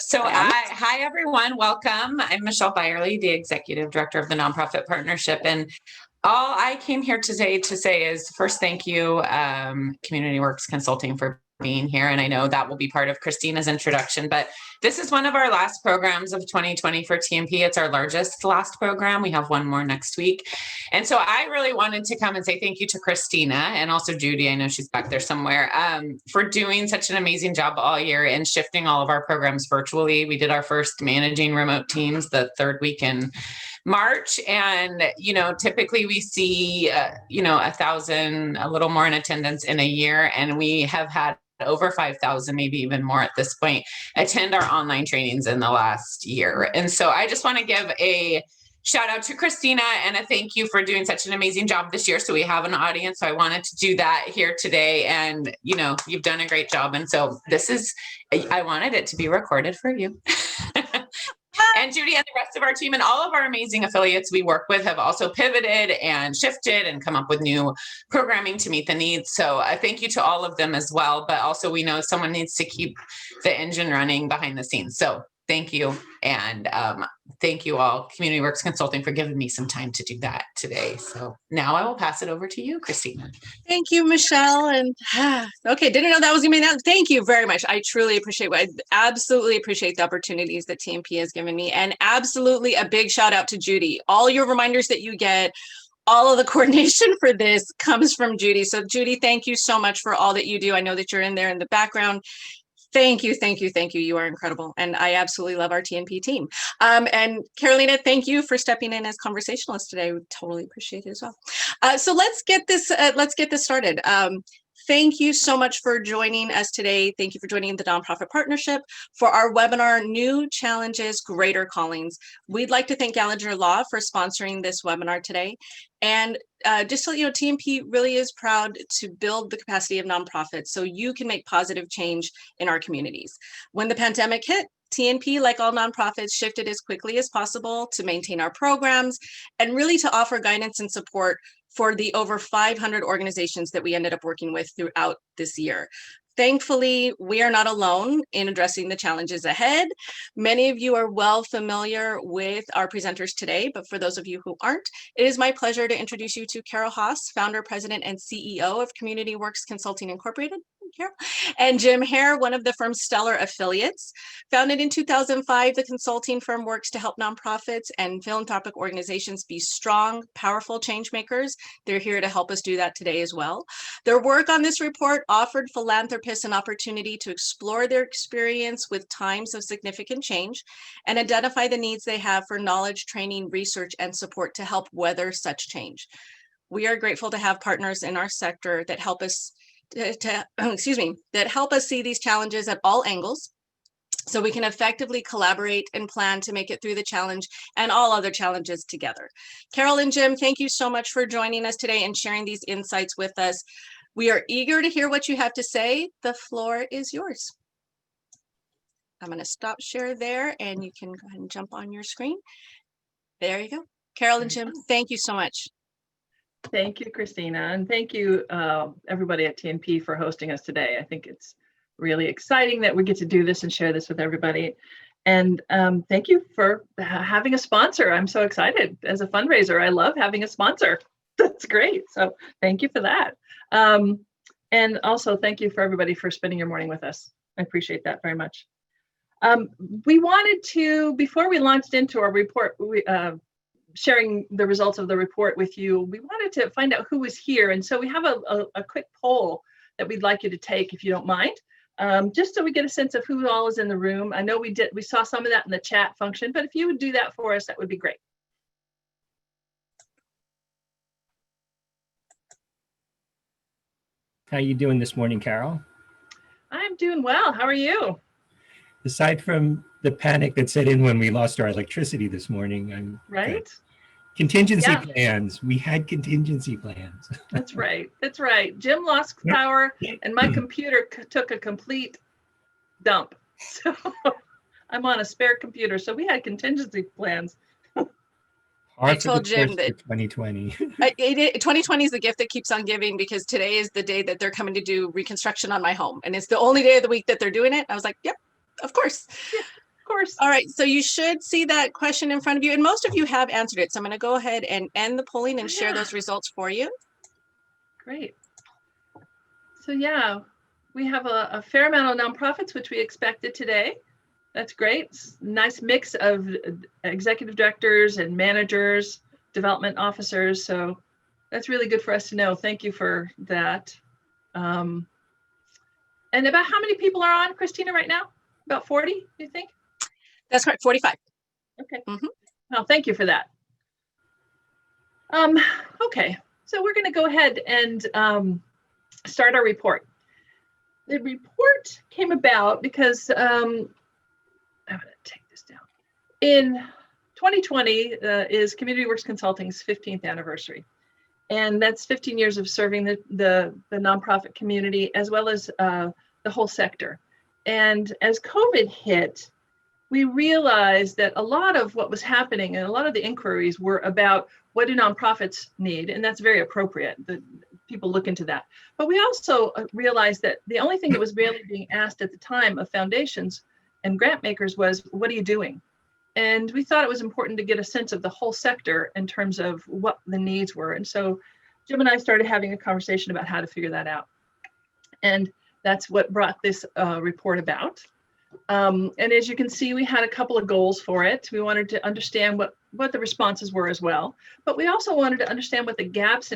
Hi everyone, welcome. I'm Michelle Byerly, the Executive Director of the Nonprofit Partnership. And all I came here today to say is first, thank you, Community Works Consulting, for being here. And I know that will be part of Christina's introduction, but this is one of our last programs of 2020 for TNP. It's our last program. We have one more next week. And so I really wanted to come and say thank you to Christina and also Judy. I know she's back there somewhere, for doing such an amazing job all year and shifting all of our programs virtually. We did our first managing remote teams the third week in March. And, typically we see, 1,000, a little more in attendance in a year. And we have had over 5,000, maybe even more at this point, attend our online trainings in the last year. And so I just want to give a shout out to Christina and a thank you for doing such an amazing job this year. So we have an audience. So I wanted to do that here today. And, you've done a great job. And so I wanted it to be recorded for you. And Judy and the rest of our team and all of our amazing affiliates we work with have also pivoted and shifted and come up with new programming to meet the needs. So thank you to all of them as well. But also we know someone needs to keep the engine running behind the scenes. So thank you. And thank you all, Community Works Consulting, for giving me some time to do that today. So now I will pass it over to you, Christina. Thank you, Michelle. And okay, didn't know that was going to be that. Thank you very much. I truly appreciate I absolutely appreciate the opportunities that TNP has given me. And absolutely a big shout out to Judy. All your reminders that you get, all of the coordination for this comes from Judy. So Judy, thank you so much for all that you do. I know that you're in there in the background. Thank you, thank you, thank you. You are incredible. And I absolutely love our TNP team. And Carolina, thank you for stepping in as conversationalist today. We totally appreciate it as well. So let's get this started. Thank you so much for joining us today. Thank you for joining the Nonprofit Partnership for our webinar, New Challenges, Greater Callings. We'd like to thank Gallagher Law for sponsoring this webinar today. And just so you know, TNP really is proud to build the capacity of nonprofits so you can make positive change in our communities. When the pandemic hit, TNP, like all nonprofits, shifted as quickly as possible to maintain our programs and really to offer guidance and support for the over 500 organizations that we ended up working with throughout this year. Thankfully, we are not alone in addressing the challenges ahead. Many of you are well familiar with our presenters today, but for those of you who aren't, it is my pleasure to introduce you to Carol Haas, founder, president, and CEO of Community Works Consulting Incorporated. Carol. And Jim Hare, one of the firm's stellar affiliates. Founded in 2005, the consulting firm works to help nonprofits and philanthropic organizations be strong, powerful change makers. They're here to help us do that today as well. Their work on this report offered philanthropists an opportunity to explore their experience with times of significant change and identify the needs they have for knowledge, training, research, and support to help weather such change. We are grateful to have partners in our sector that help us that help us see these challenges at all angles so we can effectively collaborate and plan to make it through the challenge and all other challenges together. Carol and Jim, thank you so much for joining us today and sharing these insights with us. We are eager to hear what you have to say. The floor is yours. I'm going to stop share there and you can go ahead and jump on your screen. There you go. Carol and Jim, thank you so much. Thank you, Christina, and thank you, everybody at TNP for hosting us today. I think it's really exciting that we get to do this and share this with everybody. And thank you for having a sponsor. I'm so excited. As a fundraiser, I love having a sponsor. That's great. So thank you for that. And also thank you for everybody for spending your morning with us. I appreciate that very much. We wanted to, before we launched into our report, sharing the results of the report with you, we wanted to find out who was here. And so we have a quick poll that we'd like you to take, if you don't mind, just so we get a sense of who all is in the room. I know we saw some of that in the chat function, but if you would do that for us, that would be great. How are you doing this morning, Carol? I'm doing well. How are you? Aside from the panic that set in when we lost our electricity this morning, I'm right. Good. Contingency plans. We had contingency plans. That's right. That's right. Jim lost power and my computer took a complete dump. So I'm on a spare computer. So we had contingency plans. I told Jim that 2020. 2020 is the gift that keeps on giving, because today is the day that they're coming to do reconstruction on my home. And it's the only day of the week that they're doing it. I was like, yep, of course. course. All right, so you should see that question in front of you, and most of you have answered it. So I'm going to go ahead and end the polling and share those results for you. Great. So yeah, we have a fair amount of nonprofits, which we expected today. That's great. Nice mix of executive directors and managers, development officers. So that's really good for us to know. Thank you for that. And about how many people are on, Christina, right now? About 40, you think? That's correct, 45. Okay. Mhm. Well, thank you for that. Okay, so we're going to go ahead and start our report. The report came about because I'm going to take this down. In 2020 is Community Works Consulting's 15th anniversary. And that's 15 years of serving the nonprofit community as well as the whole sector. And as COVID hit, we realized that a lot of what was happening and a lot of the inquiries were about what do nonprofits need, and that's very appropriate. The people look into that. But we also realized that the only thing that was really being asked at the time of foundations and grant makers was, what are you doing? And we thought it was important to get a sense of the whole sector in terms of what the needs were. And so Jim and I started having a conversation about how to figure that out. And that's what brought this report about. And as you can see, we had a couple of goals for it. We wanted to understand what the responses were as well. But we also wanted to understand what the gaps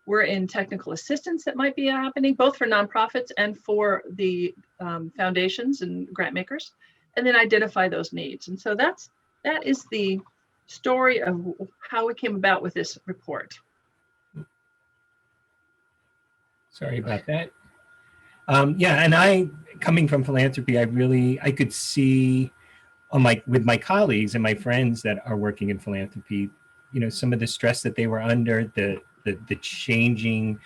were in technical assistance that might be happening, both for nonprofits and for the foundations and grant makers, and then identify those needs. And so that is the story of how we came about with this report. Sorry about that. Yeah, and coming from philanthropy, I could see with my colleagues and my friends that are working in philanthropy, some of the stress that they were under, the changing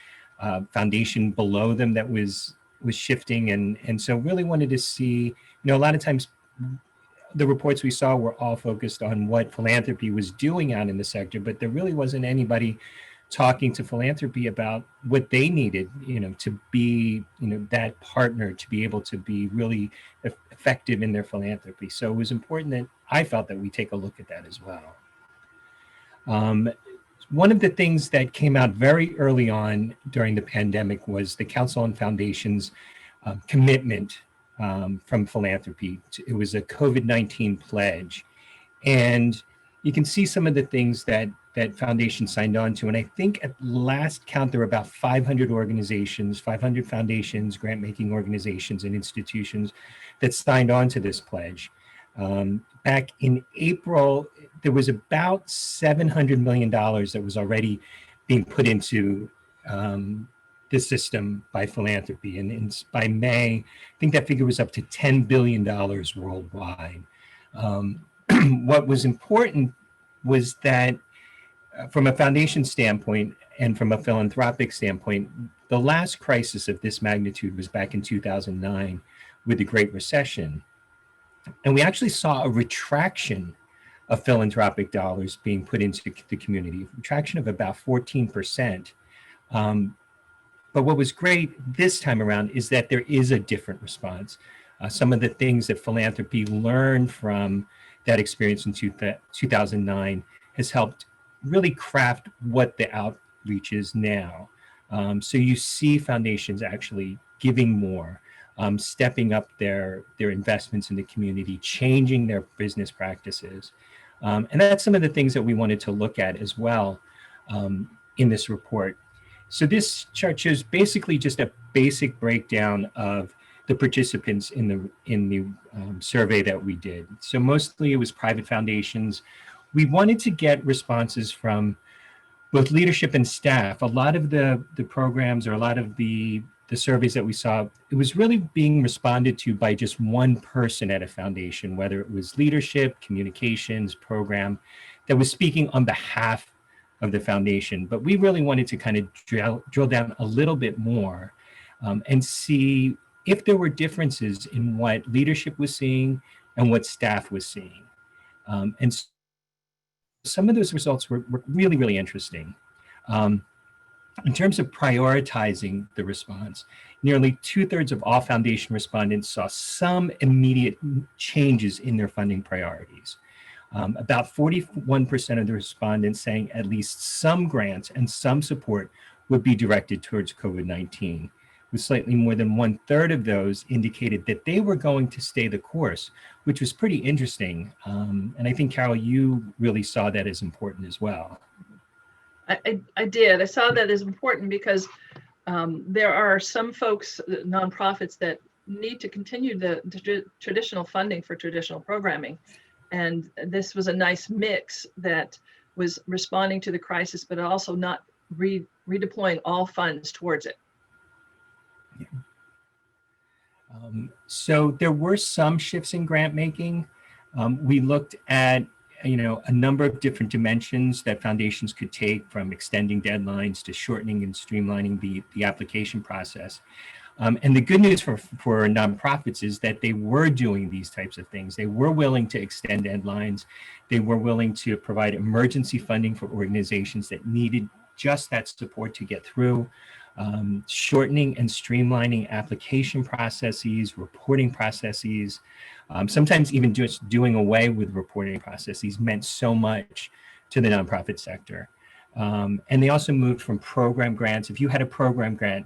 foundation below them that was shifting, and so really wanted to see, a lot of times the reports we saw were all focused on what philanthropy was doing out in the sector, but there really wasn't anybody talking to philanthropy about what they needed, to be, that partner, to be able to be really effective in their philanthropy. So it was important that I felt that we take a look at that as well. One of the things that came out very early on during the pandemic was the Council on Foundations commitment from philanthropy. It was a COVID-19 pledge. And you can see some of the things that foundation signed on to. And I think at last count, there were about 500 organizations, 500 foundations, grant-making organizations and institutions that signed on to this pledge. Back in April, there was about $700 million that was already being put into the system by philanthropy. And by May, I think that figure was up to $10 billion worldwide. What was important was that from a foundation standpoint and from a philanthropic standpoint, the last crisis of this magnitude was back in 2009 with the Great Recession. And we actually saw a retraction of philanthropic dollars being put into the community, a retraction of about 14%. But what was great this time around is that there is a different response. Some of the things that philanthropy learned from that experience in 2009 has helped really craft what the outreach is now. So you see foundations actually giving more, stepping up their investments in the community, changing their business practices. And that's some of the things that we wanted to look at as well in this report. So this chart shows basically just a basic breakdown of the participants in the survey that we did. So mostly it was private foundations. We wanted to get responses from both leadership and staff. A lot of the programs or a lot of the surveys that we saw, it was really being responded to by just one person at a foundation, whether it was leadership, communications, program, that was speaking on behalf of the foundation. But we really wanted to kind of drill down a little bit more and see if there were differences in what leadership was seeing and what staff was seeing. And some of those results were really, really interesting. In terms of prioritizing the response, nearly 2/3 of all foundation respondents saw some immediate changes in their funding priorities. About 41% of the respondents saying at least some grants and some support would be directed towards COVID-19, with slightly more than 1/3 of those indicated that they were going to stay the course, which was pretty interesting. And I think, Carol, you really saw that as important as well. I did. I saw that as important because there are some folks, nonprofits, that need to continue the traditional funding for traditional programming. And this was a nice mix that was responding to the crisis, but also not redeploying all funds towards it. Yeah. So there were some shifts in grant making. We looked at a number of different dimensions that foundations could take, from extending deadlines to shortening and streamlining the application process. And the good news for nonprofits is that they were doing these types of things. They were willing to extend deadlines. They were willing to provide emergency funding for organizations that needed just that support to get through. Shortening and streamlining application processes, reporting processes, sometimes even just doing away with reporting processes meant so much to the nonprofit sector. And they also moved from program grants. If you had a program grant,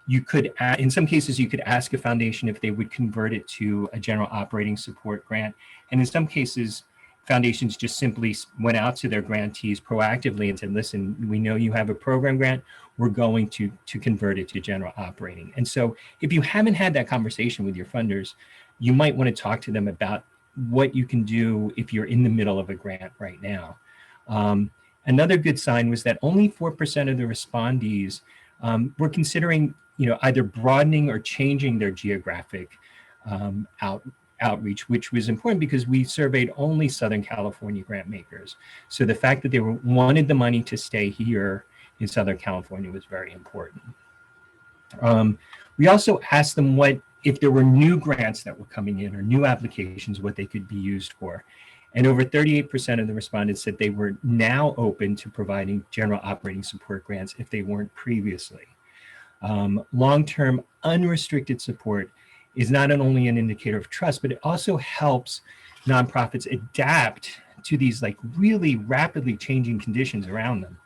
you could, in some cases, you could ask a foundation if they would convert it to a general operating support grant. And in some cases, foundations just simply went out to their grantees proactively and said, listen, we know you have a program grant, we're going to convert it to general operating. And so if you haven't had that conversation with your funders, you might want to talk to them about what you can do if you're in the middle of a grant right now. Another good sign was that only 4% of the respondees were considering either broadening or changing their geographic outreach, which was important because we surveyed only Southern California grant makers. So the fact that they wanted the money to stay here in Southern California was very important. We also asked them if there were new grants that were coming in or new applications, what they could be used for. And over 38% of the respondents said they were now open to providing general operating support grants if they weren't previously. Long-term unrestricted support is not only an indicator of trust, but it also helps nonprofits adapt to these really rapidly changing conditions around them.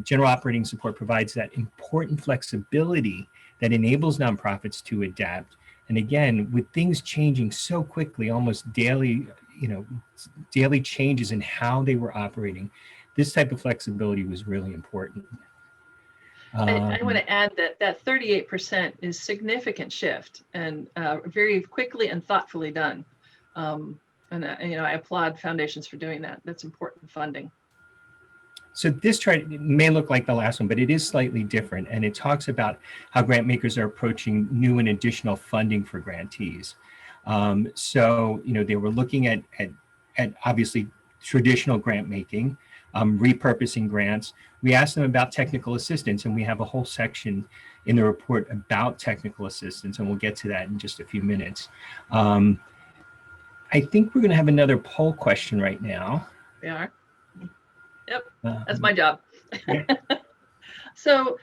General operating support provides that important flexibility that enables nonprofits to adapt. And again, with things changing so quickly, almost daily, daily changes in how they were operating, this type of flexibility was really important. I want to add that 38% is significant shift and very quickly and thoughtfully done. And I applaud foundations for doing that. That's important funding. So this chart may look like the last one, but it is slightly different. And it talks about how grant makers are approaching new and additional funding for grantees. So, they were looking at obviously traditional grant making, repurposing grants. We asked them about technical assistance, and we have a whole section in the report about technical assistance, and we'll get to that in just a few minutes. I think we're going to have another poll question right now. We are. Yep, that's my job. Yeah. So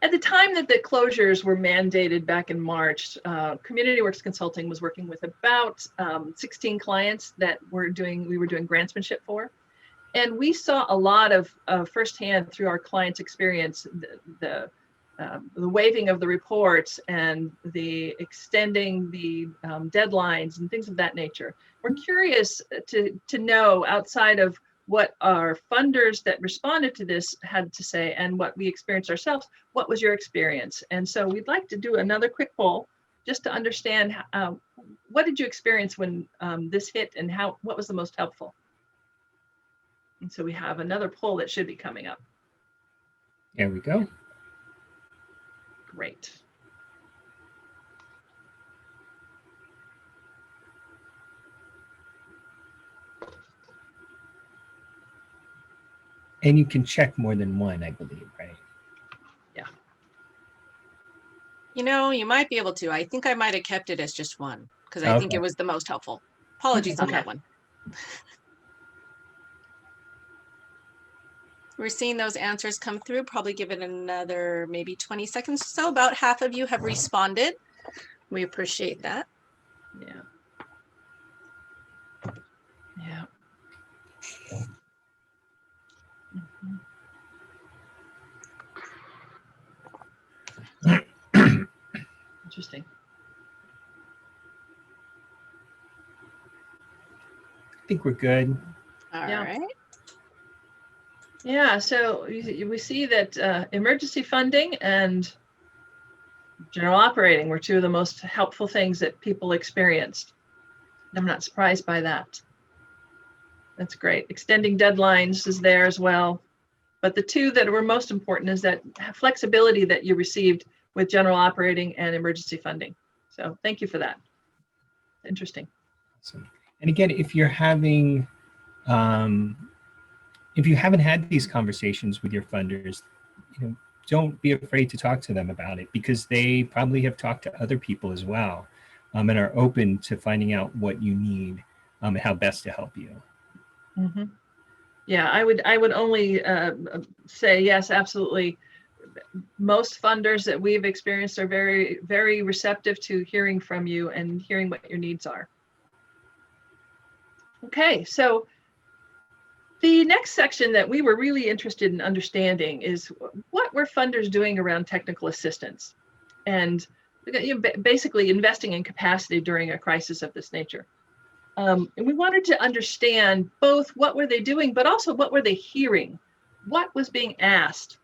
at the time that the closures were mandated back in March, Community Works Consulting was working with about 16 clients that we were doing grantsmanship for. And we saw a lot of firsthand through our clients' experience, the waiving of the reports and the extending the deadlines and things of that nature. We're curious to know, outside of what our funders that responded to this had to say and what we experienced ourselves, what was your experience? And so we'd like to do another quick poll just to understand what did you experience when this hit, and what was the most helpful? And so we have another poll that should be coming up. There we go. Great. And you can check more than one, I believe, right? Yeah. You might be able to. I think I might have kept it as just one because I think it was the most helpful. Apologies on that one. We're seeing those answers come through. Probably give it another maybe 20 seconds or so. About half of you have responded. We appreciate that. Yeah. Yeah. Interesting. I think we're good. All Yeah. right. Yeah, so we see that emergency funding and general operating were two of the most helpful things that people experienced. I'm not surprised by that. That's great. Extending deadlines is there as well. But the two that were most important is that flexibility that you received with general operating and emergency funding. So thank you for that. Interesting. Awesome. And again, if you're having, if you haven't had these conversations with your funders, don't be afraid to talk to them about it, because they probably have talked to other people as well, and are open to finding out what you need and how best to help you. Mm-hmm. Yeah, I would only say yes, absolutely. Most funders that we've experienced are very, very receptive to hearing from you and hearing what your needs are. Okay, so the next section that we were really interested in understanding is what were funders doing around technical assistance and basically investing in capacity during a crisis of this nature. And we wanted to understand both what were they doing, but also what were they hearing? What was being asked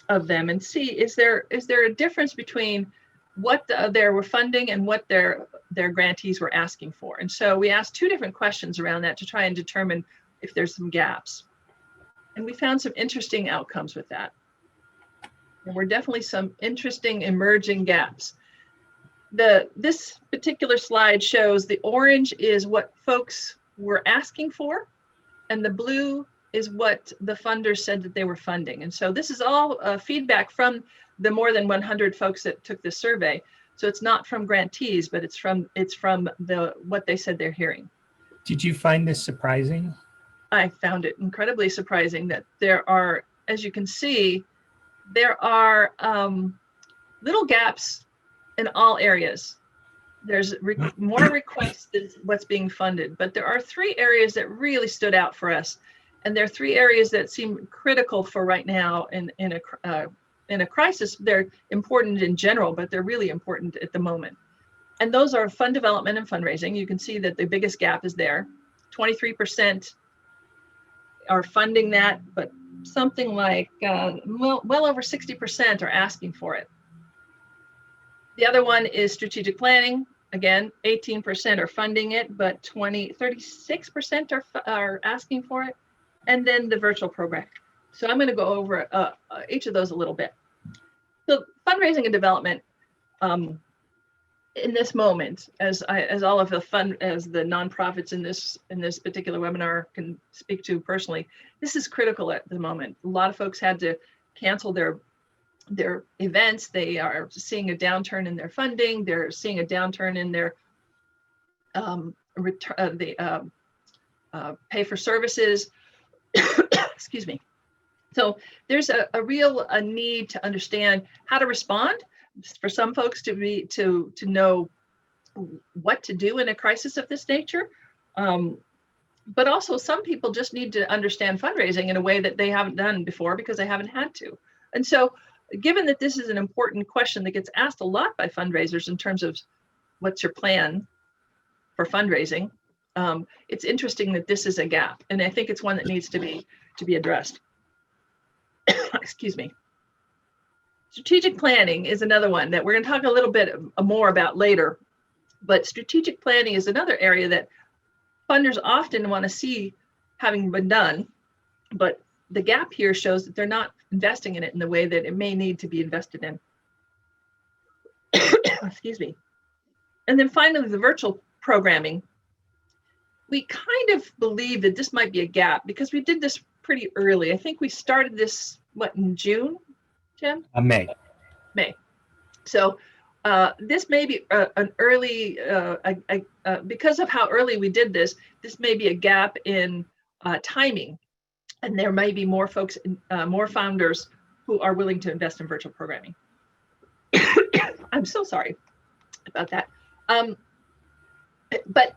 of them, and see, is there a difference between what they were funding and what their grantees were asking for? And so we asked two different questions around that to try and determine if there's some gaps. And we found some interesting outcomes with that. There were definitely some interesting emerging gaps. This particular slide shows the orange is what folks were asking for, and the blue is what the funders said that they were funding. And so this is all feedback from the more than 100 folks that took this survey. So it's not from grantees, but it's from what they said they're hearing. Did you find this surprising? I found it incredibly surprising that there are, as you can see, there are little gaps in all areas. There's more requests than what's being funded, but there are three areas that really stood out for us. And there are three areas that seem critical for right now in a crisis. They're important in general, but they're really important at the moment. And those are fund development and fundraising. You can see that the biggest gap is there. 23% are funding that, but something like well over 60% are asking for it. The other one is strategic planning. Again, 18% are funding it, but 36% are asking for it. And then the virtual program. So I'm going to go over each of those a little bit. So fundraising and development, in this moment, as all of the nonprofits in this particular webinar can speak to personally, this is critical at the moment. A lot of folks had to cancel their events. They are seeing a downturn in their funding. They're seeing a downturn in their pay for services. Excuse me. So there's a real need to understand how to respond, for some folks to know what to do in a crisis of this nature. But also some people just need to understand fundraising in a way that they haven't done before because they haven't had to. And so given that this is an important question that gets asked a lot by fundraisers in terms of what's your plan for fundraising, it's interesting that this is a gap. And I think it's one that needs to be addressed. Excuse me. Strategic planning is another one that we're going to talk a little bit more about later. But strategic planning is another area that funders often want to see having been done. But the gap here shows that they're not investing in it in the way that it may need to be invested in. Excuse me. And then finally, the virtual programming. We kind of believe that this might be a gap because we did this pretty early. I think we started this, in June, Jim? May. May. So this may be an early, because of how early we did this, this may be a gap in timing And there may be more folks, more founders who are willing to invest in virtual programming. I'm so sorry about that. But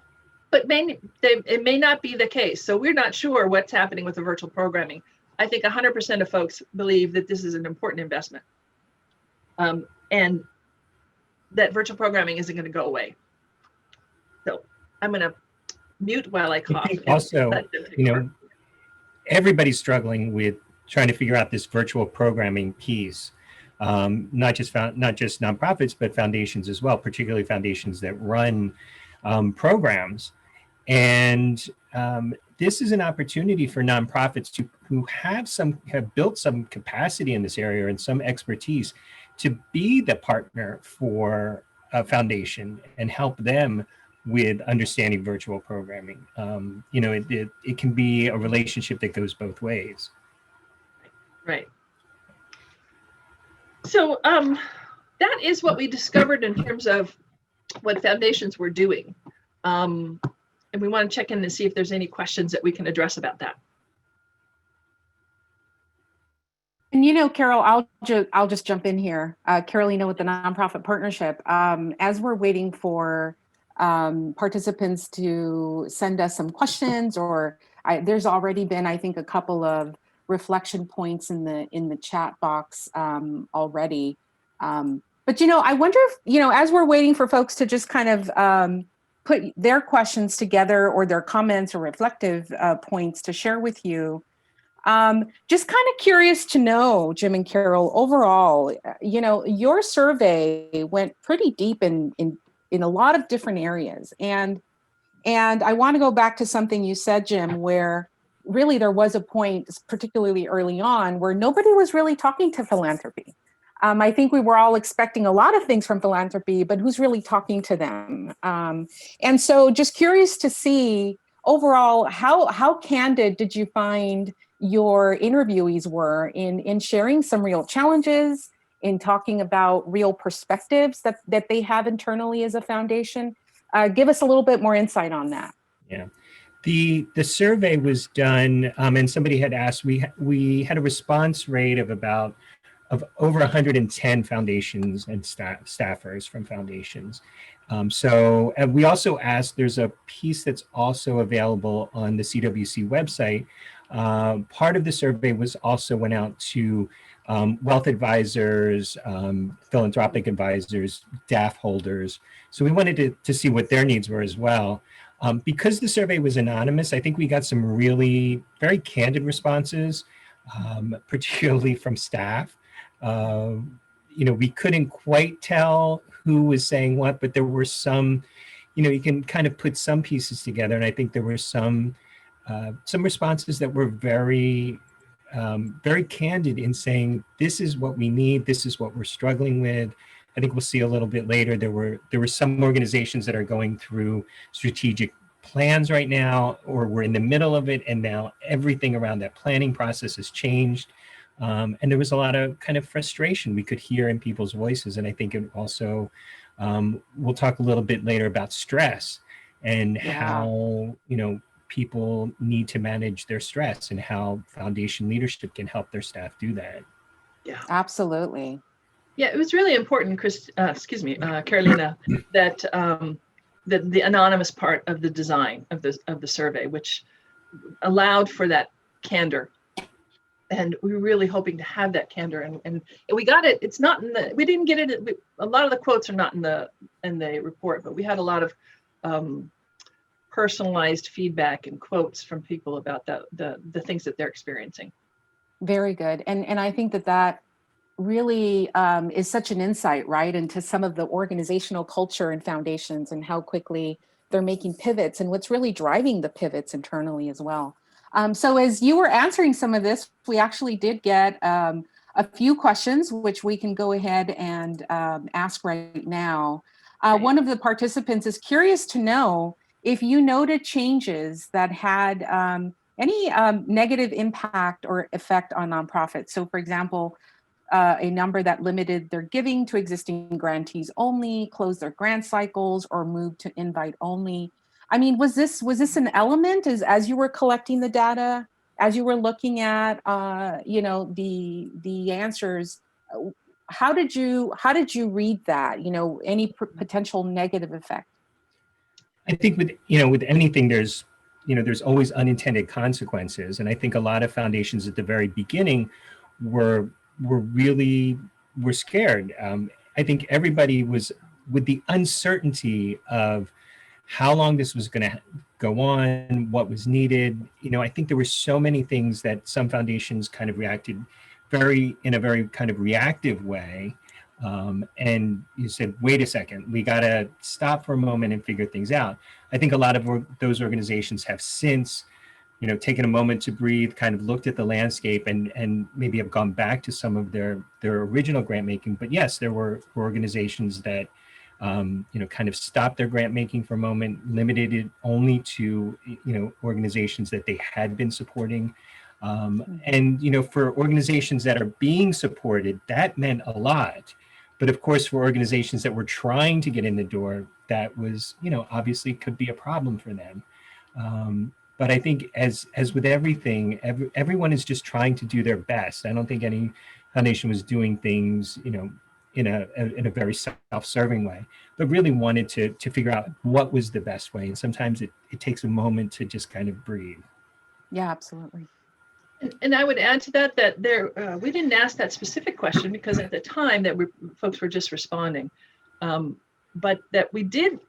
it may not be the case. So we're not sure what's happening with the virtual programming. I think 100% of folks believe that this is an important investment, and that virtual programming isn't going to go away. So I'm going to mute while I cough. Also, everybody's struggling with trying to figure out this virtual programming piece. Not just nonprofits, but foundations as well, particularly foundations that run programs. And this is an opportunity for nonprofits who have built some capacity in this area and some expertise to be the partner for a foundation and help them with understanding virtual programming. It can be a relationship that goes both ways. Right. So that is what we discovered in terms of what foundations were doing. And we want to check in and see if there's any questions that we can address about that. And Carol, I'll just jump in here. Carolina with the Nonprofit Partnership. As we're waiting for participants to send us some questions, or there's already been, I think, a couple of reflection points in the chat box already. But I wonder if as we're waiting for folks to just kind of put their questions together or their comments or reflective points to share with you. Just kind of curious to know, Jim and Carol, overall, your survey went pretty deep in a lot of different areas. And I want to go back to something you said, Jim, where really there was a point, particularly early on, where nobody was really talking to philanthropy. I think we were all expecting a lot of things from philanthropy, but who's really talking to them? And so just curious to see overall, how candid did you find your interviewees were in sharing some real challenges, in talking about real perspectives that they have internally as a foundation? Give us a little bit more insight on that. Yeah. The survey was done, and somebody had asked, we had a response rate of over 110 foundations and staffers from foundations. So we also asked, there's a piece that's also available on the CWC website. Part of the survey went out to wealth advisors, philanthropic advisors, DAF holders. So we wanted to see what their needs were as well. Because the survey was anonymous, I think we got some really very candid responses, particularly from staff. We couldn't quite tell who was saying what, but there were some, you can kind of put some pieces together. And I think there were some responses that were very, very candid in saying, this is what we need. This is what we're struggling with. I think we'll see a little bit later. There were some organizations that are going through strategic plans right now, or we're in the middle of it. And now everything around that planning process has changed. And there was a lot of kind of frustration we could hear in people's voices. And I think it also, we'll talk a little bit later about stress and how, people need to manage their stress and how foundation leadership can help their staff do that. Yeah, absolutely. Yeah, it was really important, Carolina, that the anonymous part of the design of the survey, which allowed for that candor. And we were really hoping to have that candor, and we got it. It's not we didn't get it. A lot of the quotes are not in the report, but we had a lot of personalized feedback and quotes from people about the things that they're experiencing. Very good. And I think that really is such an insight, right, into some of the organizational culture and foundations and how quickly they're making pivots and what's really driving the pivots internally as well. So as you were answering some of this, we actually did get a few questions, which we can go ahead and ask right now. One of the participants is curious to know if you noted changes that had any negative impact or effect on nonprofits. So for example, a number that limited their giving to existing grantees only, closed their grant cycles, or moved to invite only. I mean, was this an element as you were collecting the data as you were looking at, the answers, how did you read that? Any potential negative effect? I think with anything, there's always unintended consequences. And I think a lot of foundations at the very beginning were scared. I think everybody was, with the uncertainty of how long this was going to go on, what was needed. I think there were so many things that some foundations kind of reacted in a very kind of reactive way. And you said, wait a second, we got to stop for a moment and figure things out. I think a lot of those organizations have since, taken a moment to breathe, kind of looked at the landscape and maybe have gone back to some of their original grant making. But yes, there were organizations that, kind of stopped their grant making for a moment, limited it only to, organizations that they had been supporting. And, for organizations that are being supported, that meant a lot. But of course, for organizations that were trying to get in the door, that was, obviously could be a problem for them. But I think as with everything, everyone is just trying to do their best. I don't think any foundation was doing things, in a very self-serving way, but really wanted to figure out what was the best way. And sometimes it takes a moment to just kind of breathe. Yeah, absolutely. And I would add to that we didn't ask that specific question because at the time that folks were just responding, but that we did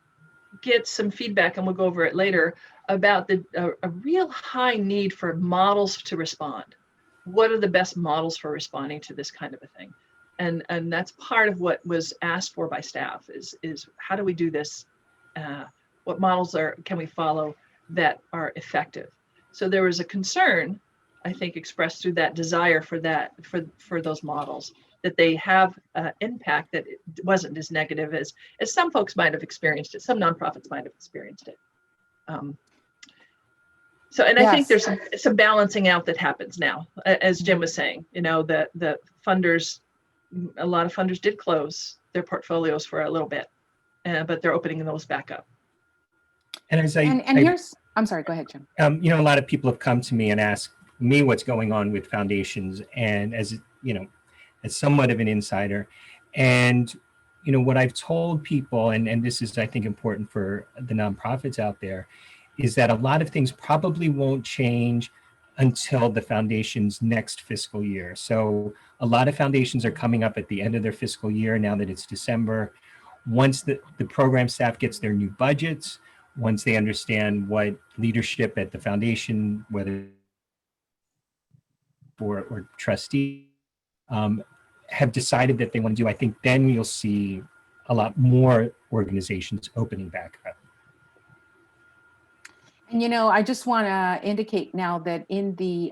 get some feedback, and we'll go over it later, about a real high need for models to respond. What are the best models for responding to this kind of a thing? And that's part of what was asked for by staff is how do we do this? What models can we follow that are effective? So there was a concern, I think, expressed through that desire for those models, that they have impact that it wasn't as negative as some folks might have experienced it, some nonprofits might have experienced it. I think there's some balancing out that happens now, as Jim was saying. The funders, a lot of funders did close their portfolios for a little bit, but they're opening those back up. And here's, I'm sorry, go ahead, Jim. A lot of people have come to me and asked me what's going on with foundations, and as somewhat of an insider, and what I've told people, and this is, I think, important for the nonprofits out there, is that a lot of things probably won't change until the foundation's next fiscal year. So a lot of foundations are coming up at the end of their fiscal year now that it's December. Once the program staff gets their new budgets, once they understand what leadership at the foundation, whether or trustee, have decided that they want to do, I think then you'll see a lot more organizations opening back up. And I just want to indicate now that in the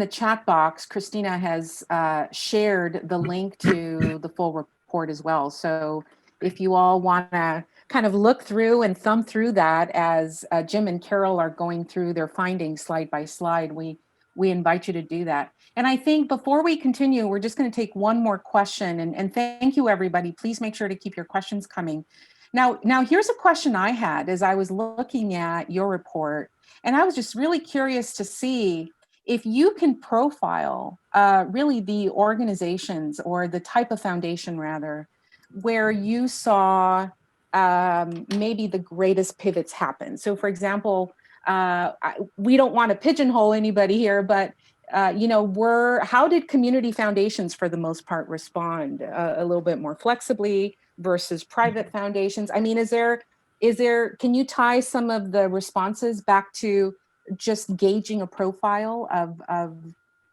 chat box, Christina has shared the link to the full report as well. So if you all want to kind of look through and thumb through that as Jim and Carol are going through their findings slide by slide, we invite you to do that. And I think before we continue, we're just going to take one more question. And thank you, everybody. Please make sure to keep your questions coming. Now, here's a question I had as I was looking at your report, and I was just really curious to see if you can profile really the organizations or the type of foundation, rather, where you saw maybe the greatest pivots happen. So, for example, we don't want to pigeonhole anybody here, but how did community foundations, for the most part, respond a little bit more flexibly versus private foundations? I mean, is there, can you tie some of the responses back to just gauging a profile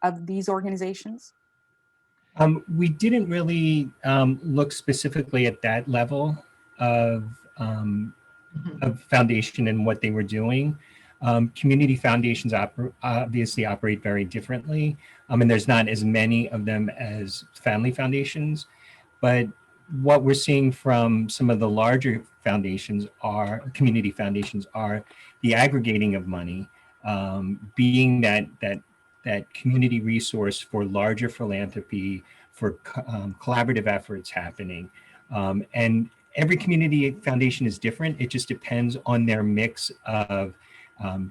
of these organizations? We didn't really look specifically at that level of foundation and what they were doing. Community foundations obviously operate very differently, and there's not as many of them as family foundations. But what we're seeing from some of the larger foundations community foundations are the aggregating of money, being that community resource for larger philanthropy, for collaborative efforts happening. And every community foundation is different. It just depends on their mix of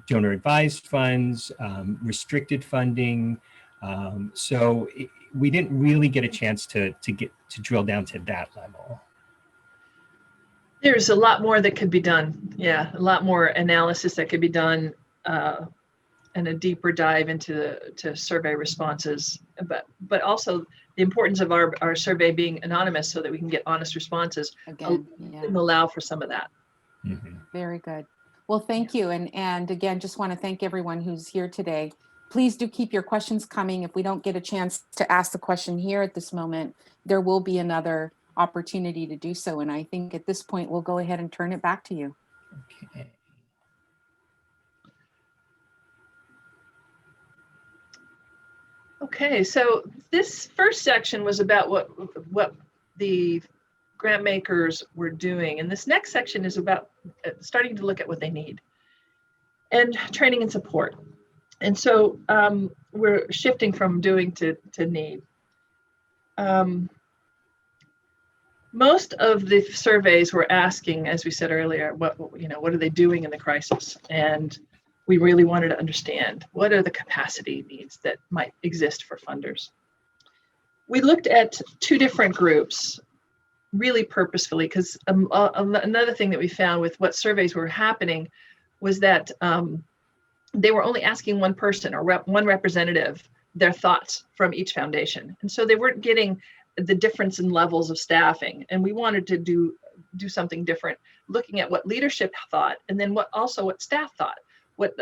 donor advised funds, restricted funding. We didn't really get a chance to drill down to that level. There's a lot more that could be done. Yeah, a lot more analysis that could be done, and a deeper dive into survey responses, but also the importance of our survey being anonymous so that we can get honest responses. Again, and allow for some of that. Mm-hmm. Very good. Well, thank you. And again, just want to thank everyone who's here today. Please do keep your questions coming. If we don't get a chance to ask the question here at this moment, there will be another opportunity to do so. And I think at this point, we'll go ahead and turn it back to you. Okay. Okay, so this first section was about what the grant makers were doing. And this next section is about starting to look at what they need and training and support. And so we're shifting from doing to need. Most of the surveys were asking, as we said earlier, what are they doing in the crisis? And we really wanted to understand what are the capacity needs that might exist for funders. We looked at two different groups really purposefully, because another thing that we found with what surveys were happening was that they were only asking one person or one representative their thoughts from each foundation. And so they weren't getting the difference in levels of staffing. And we wanted to do something different, looking at what leadership thought, and then what staff thought, what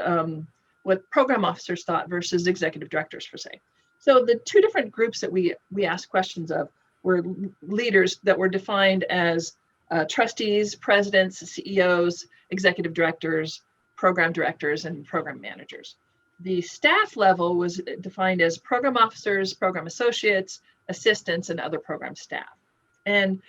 program officers thought versus executive directors, per se. So the two different groups that we asked questions of were leaders that were defined as trustees, presidents, CEOs, executive directors, program directors, and program managers. The staff level was defined as program officers, program associates, assistants, and other program staff. And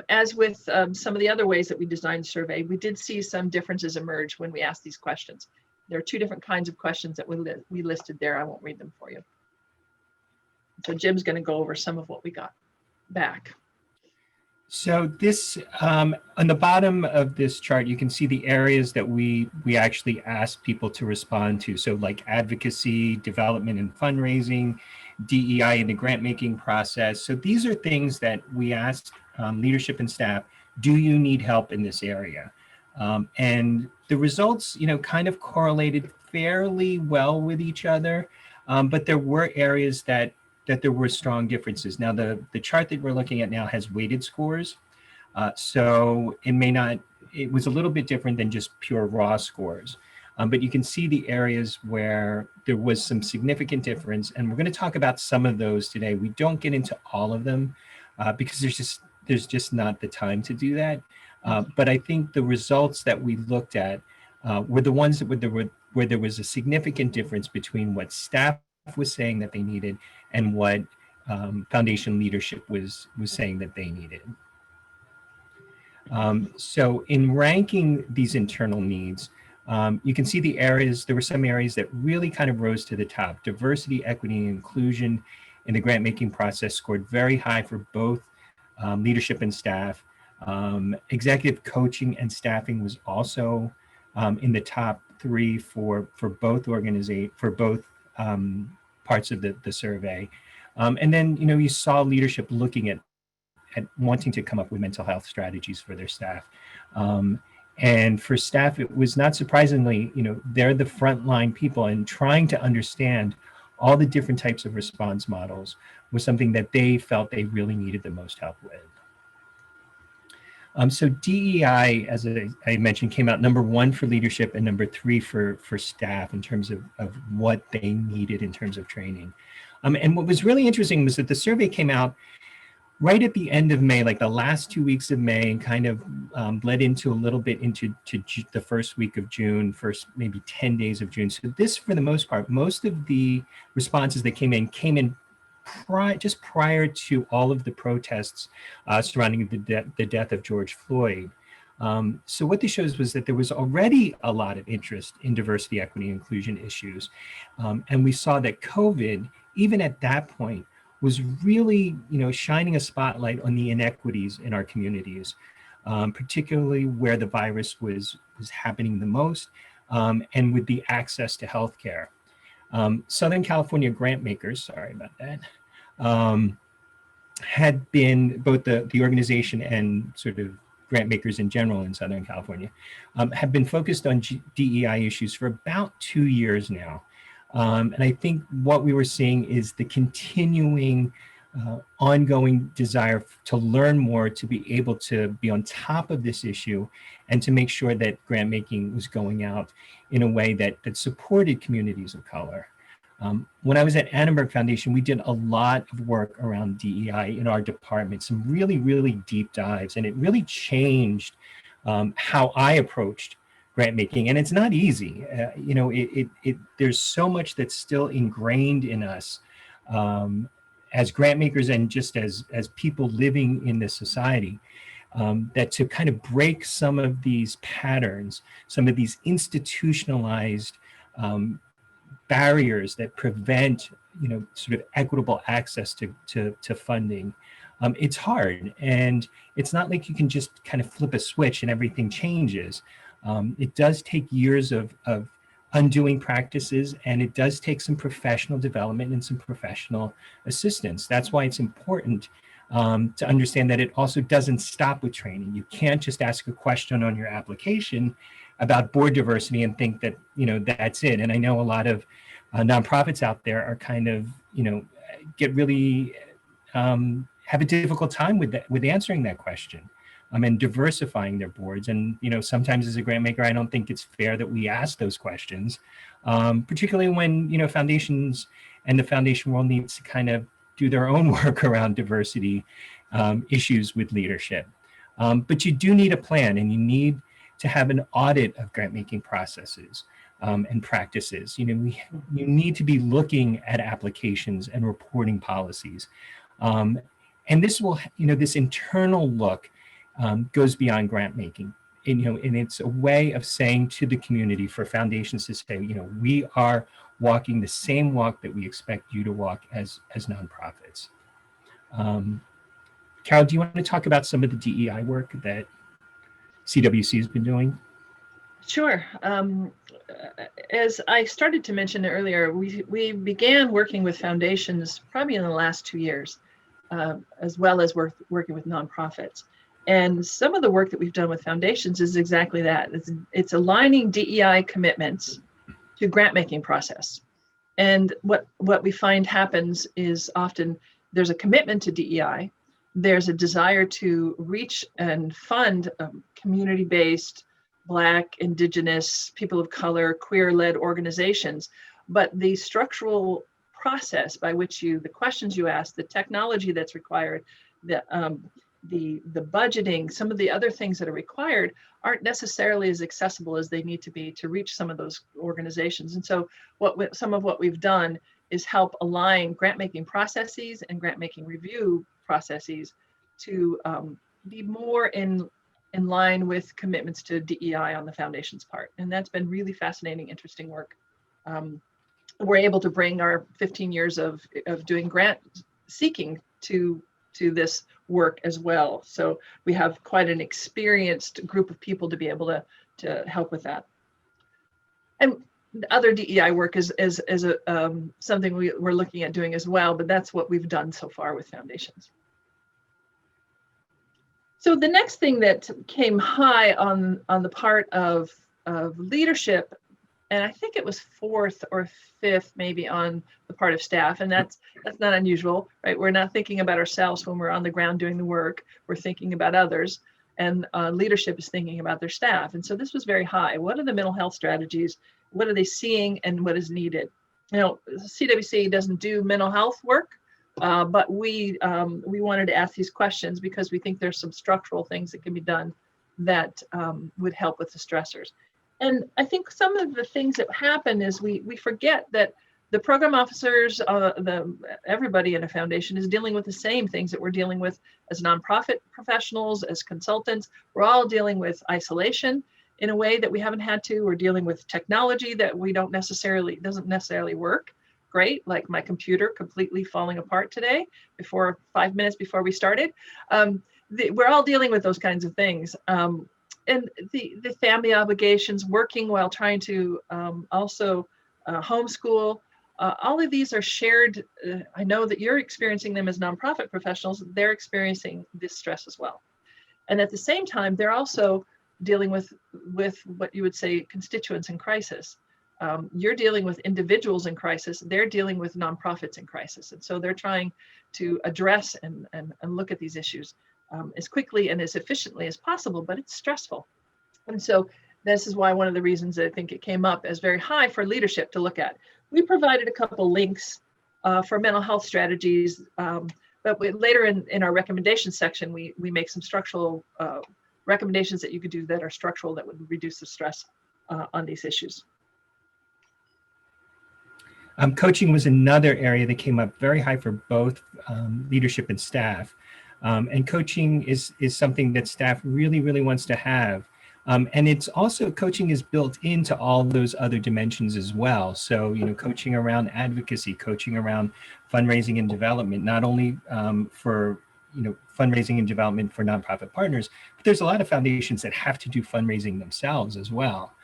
as with some of the other ways that we designed the survey, we did see some differences emerge when we asked these questions. There are two different kinds of questions that we listed there. I won't read them for you. So Jim's going to go over some of what we got back. So this, on the bottom of this chart, you can see the areas that we actually asked people to respond to. So like advocacy, development and fundraising, DEI in the grant making process. So these are things that we asked leadership and staff, do you need help in this area? And the results, kind of correlated fairly well with each other, but there were areas that there were strong differences. Now, the chart that we're looking at now has weighted scores. So it was a little bit different than just pure raw scores. But you can see the areas where there was some significant difference. And we're going to talk about some of those today. We don't get into all of them because there's just not the time to do that. But I think the results that we looked at were the ones where there was a significant difference between what staff was saying that they needed and what foundation leadership was saying that they needed. So in ranking these internal needs, you can see the areas, there were some areas that really kind of rose to the top. Diversity, equity, and inclusion in the grant making process scored very high for both leadership and staff. Executive coaching and staffing was also in the top 3 for both parts of the survey. And then, you saw leadership looking at wanting to come up with mental health strategies for their staff. And for staff, it was not surprisingly, they're the frontline people, and trying to understand all the different types of response models was something that they felt they really needed the most help with. So DEI, as I mentioned, came out number 1 for leadership and number 3 for staff in terms of what they needed in terms of training. And what was really interesting was that the survey came out right at the end of May, like the last 2 weeks of May, and kind of bled into a little bit into the first week of June, first maybe 10 days of June. So this, for the most part, most of the responses that came in just prior to all of the protests surrounding the death of George Floyd. So what this shows was that there was already a lot of interest in diversity, equity, and inclusion issues. And we saw that COVID, even at that point, was really, shining a spotlight on the inequities in our communities, particularly where the virus was happening the most, and with the access to healthcare. Southern California Grantmakers, sorry about that, had been both the organization and sort of Grantmakers in general in Southern California have been focused on DEI issues for about 2 years now. And I think what we were seeing is the continuing ongoing desire to learn more, to be able to be on top of this issue, and to make sure that grant making was going out in a way that supported communities of color. When I was at Annenberg Foundation, we did a lot of work around DEI in our department, some really, really deep dives, and it really changed how I approached grant making. And it's not easy. You know, there's so much that's still ingrained in us as grant makers and just as people living in this society, that to kind of break some of these patterns, some of these institutionalized barriers that prevent, you know, sort of equitable access to funding. It's hard, and it's not like you can just kind of flip a switch and everything changes. It does take years of undoing practices, and it does take some professional development and some professional assistance. That's why it's important to understand that it also doesn't stop with training. You can't just ask a question on your application about board diversity and think that, you know, that's it. And I know a lot of nonprofits out there are kind of, you know, get really have a difficult time with that, with answering that question and diversifying their boards. And, you know, sometimes as a grant maker, I don't think it's fair that we ask those questions, particularly when, you know, foundations and the foundation world needs to kind of do their own work around diversity issues with leadership. But you do need a plan, and you need to have an audit of grant making processes and practices. You know, you need to be looking at applications and reporting policies. And this will, you know, this internal look goes beyond grant making. And, you know, and it's a way of saying to the community, for foundations to say, you know, we are walking the same walk that we expect you to walk as nonprofits. Carol, do you want to talk about some of the DEI work that CWC has been doing? Sure. As I started to mention earlier, we began working with foundations probably in the last 2 years, as well as working with nonprofits. And some of the work that we've done with foundations is exactly that. It's aligning DEI commitments to grant making process. And what we find happens is often there's a commitment to DEI. There's a desire to reach and fund community-based, Black, Indigenous, people of color, queer-led organizations. But the structural process by which the questions you ask, the technology that's required, the budgeting, some of the other things that are required aren't necessarily as accessible as they need to be to reach some of those organizations. And so some of what we've done is help align grant making processes and grant making review processes to be more in line with commitments to DEI on the foundation's part. And that's been really fascinating, interesting work. We're able to bring our 15 years of doing grant seeking to this work as well. So we have quite an experienced group of people to be able to help with that. And other DEI work is something we're looking at doing as well, but that's what we've done so far with foundations. So the next thing that came high on the part of leadership, and I think it was 4th or 5th maybe on the part of staff, and that's not unusual, right? We're not thinking about ourselves when we're on the ground doing the work. We're thinking about others, and leadership is thinking about their staff. And so this was very high. What are the mental health strategies? What are they seeing, and what is needed? You know, CWC doesn't do mental health work, but we wanted to ask these questions because we think there's some structural things that can be done that would help with the stressors. And I think some of the things that happen is we forget that the program officers, everybody in a foundation is dealing with the same things that we're dealing with as nonprofit professionals, as consultants. We're all dealing with isolation in a way that we haven't had to. We're dealing with technology that doesn't necessarily work great, like my computer completely falling apart today 5 minutes before we started. We're all dealing with those kinds of things. and the family obligations, working while trying to also homeschool. All of these are shared. I know that you're experiencing them as nonprofit professionals. They're experiencing this stress as well. And at the same time, they're also dealing with what you would say constituents in crisis. You're dealing with individuals in crisis. They're dealing with nonprofits in crisis. And so they're trying to address and look at these issues as quickly and as efficiently as possible, but it's stressful. And so this is why one of the reasons I think it came up as very high for leadership to look at. We provided a couple links for mental health strategies, but later in our recommendations section, we make some structural recommendations that you could do that are structural that would reduce the stress on these issues. Coaching was another area that came up very high for both leadership and staff. And coaching is something that staff really wants to have. And it's also, coaching is built into all those other dimensions as well. So, coaching around advocacy, coaching around fundraising and development, not only for, fundraising and development for nonprofit partners, but there's a lot of foundations that have to do fundraising themselves as well.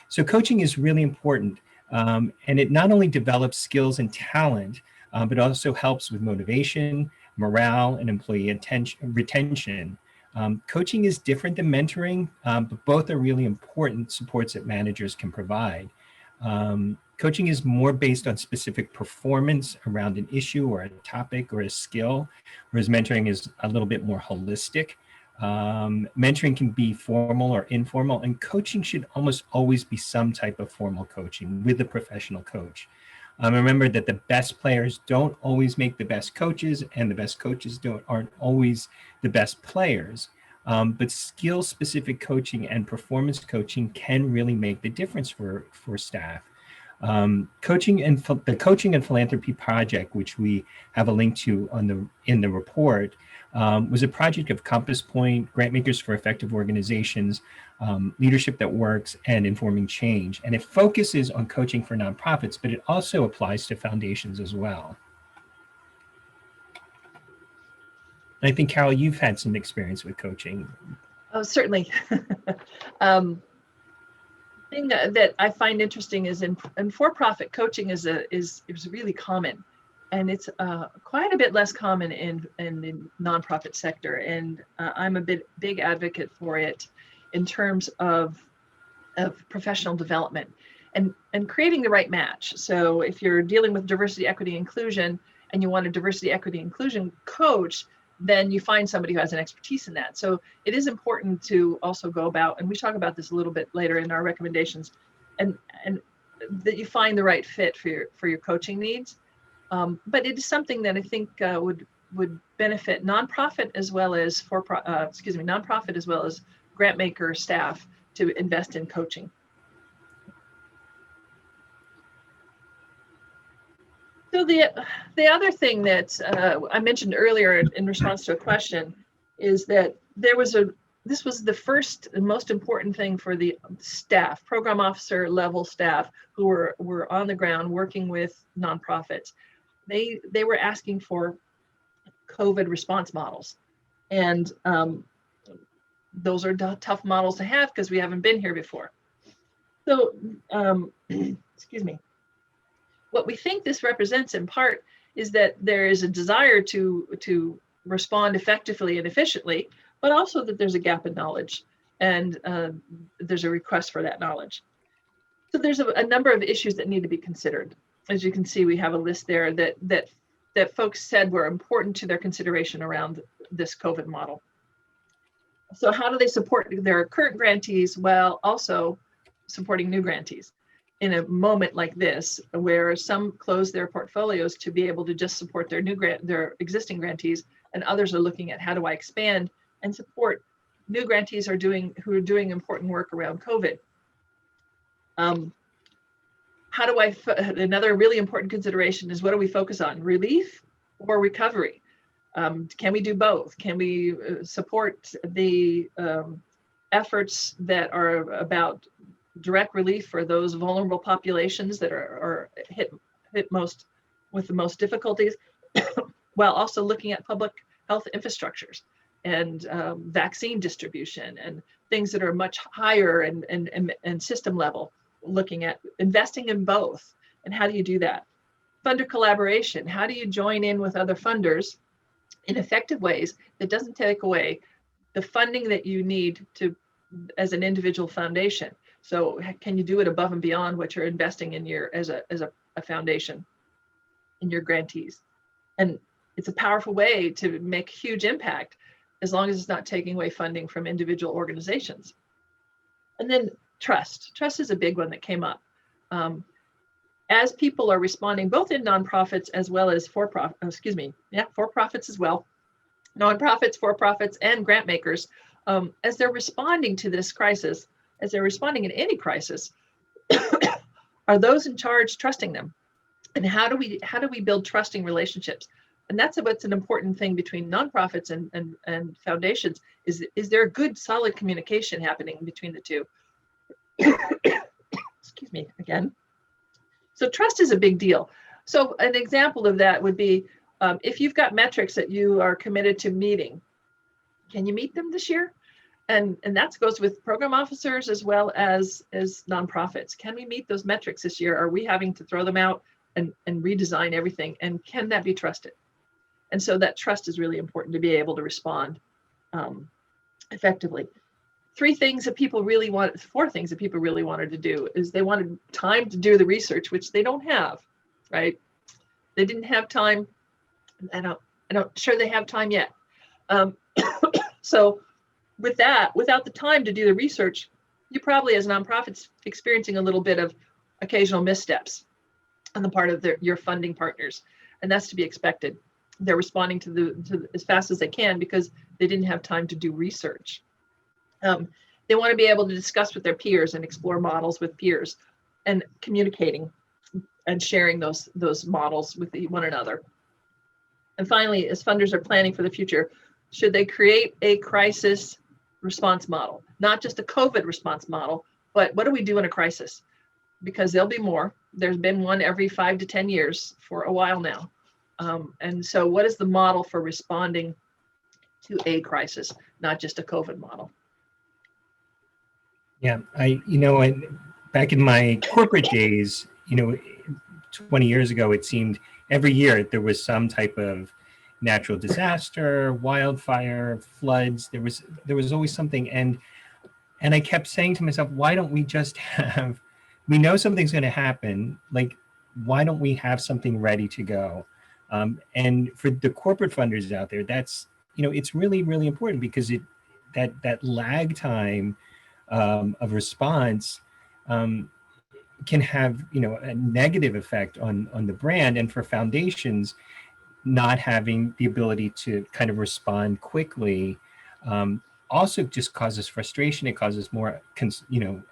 So coaching is really important. And it not only develops skills and talent, but also helps with motivation, morale, and employee retention. Coaching is different than mentoring, but both are really important supports that managers can provide. Coaching is more based on specific performance around an issue or a topic or a skill, whereas mentoring is a little bit more holistic. Mentoring can be formal or informal, and coaching should almost always be some type of formal coaching with a professional coach. Remember that the best players don't always make the best coaches, and the best coaches aren't always the best players. But skill-specific coaching and performance coaching can really make the difference for staff. The Coaching and Philanthropy Project, which we have a link to in the report, was a project of Compass Point, Grantmakers for Effective Organizations, Leadership That Works, and Informing Change. And it focuses on coaching for nonprofits, but it also applies to foundations as well. And I think, Carol, you've had some experience with coaching. Oh, certainly. Thing that I find interesting is in for-profit coaching is really common, and it's quite a bit less common in the nonprofit sector. And I'm a big advocate for it in terms of professional development and creating the right match. So if you're dealing with diversity, equity, inclusion, and you want a diversity, equity, inclusion coach, then you find somebody who has an expertise in that. So it is important to also go about, and we talk about this a little bit later in our recommendations, and that you find the right fit for your coaching needs. But it is something that I think would benefit nonprofit as well as nonprofit as well as Grantmaker staff to invest in coaching. So the other thing that I mentioned earlier in response to a question is that this was the first and most important thing for the staff, program officer level staff who were on the ground working with nonprofits. They were asking for COVID response models, and those are tough models to have because we haven't been here before. So, excuse me. What we think this represents in part is that there is a desire to respond effectively and efficiently, but also that there's a gap in knowledge, and there's a request for that knowledge. So there's a number of issues that need to be considered. As you can see, we have a list there that folks said were important to their consideration around this COVID model. So how do they support their current grantees while also supporting new grantees in a moment like this, where some close their portfolios to be able to just support their existing grantees, and others are looking at how do I expand and support new grantees who are doing important work around COVID. Another really important consideration is, what do we focus on, relief or recovery? Can we do both? Can we support the efforts that are about direct relief for those vulnerable populations that are hit most with the most difficulties, while also looking at public health infrastructures and vaccine distribution and things that are much higher and system level, looking at investing in both. And how do you do that? Funder collaboration. How do you join in with other funders in effective ways that doesn't take away the funding that you need to as an individual foundation? So can you do it above and beyond what you're investing in your as a foundation in your grantees? And it's a powerful way to make huge impact as long as it's not taking away funding from individual organizations. And then trust. Trust is a big one that came up. As people are responding, both in nonprofits as well as for-profits as well, nonprofits, for-profits, and grant makers, as they're responding to this crisis, as they're responding in any crisis, are those in charge trusting them? And how do we build trusting relationships? And that's what's an important thing between nonprofits and foundations is there a good solid communication happening between the two? Excuse me again. So trust is a big deal. So an example of that would be if you've got metrics that you are committed to meeting, can you meet them this year? And that goes with program officers as well as nonprofits. Can we meet those metrics this year? Are we having to throw them out and redesign everything? And can that be trusted? And so that trust is really important to be able to respond effectively. Four things that people really wanted to do is they wanted time to do the research, which they don't have, right? They didn't have time. I'm not sure they have time yet. So with that, without the time to do the research, you probably as nonprofits experiencing a little bit of occasional missteps on the part of your funding partners, and that's to be expected. They're responding to as fast as they can because they didn't have time to do research. They want to be able to discuss with their peers and explore models with peers and communicating and sharing those models with one another. And finally, as funders are planning for the future, should they create a crisis response model, not just a COVID response model, but what do we do in a crisis? Because there'll be more. There's been one every 5 to 10 years for a while now. And so what is the model for responding to a crisis, not just a COVID model? Yeah, back in my corporate days, 20 years ago, it seemed every year there was some type of natural disaster, wildfire, floods. There was always something, and I kept saying to myself, why don't we just have? We know something's going to happen. Like, why don't we have something ready to go? And for the corporate funders out there, that's it's really, really important because that lag time of response can have a negative effect on the brand, and for foundations not having the ability to kind of respond quickly also just causes frustration. It causes more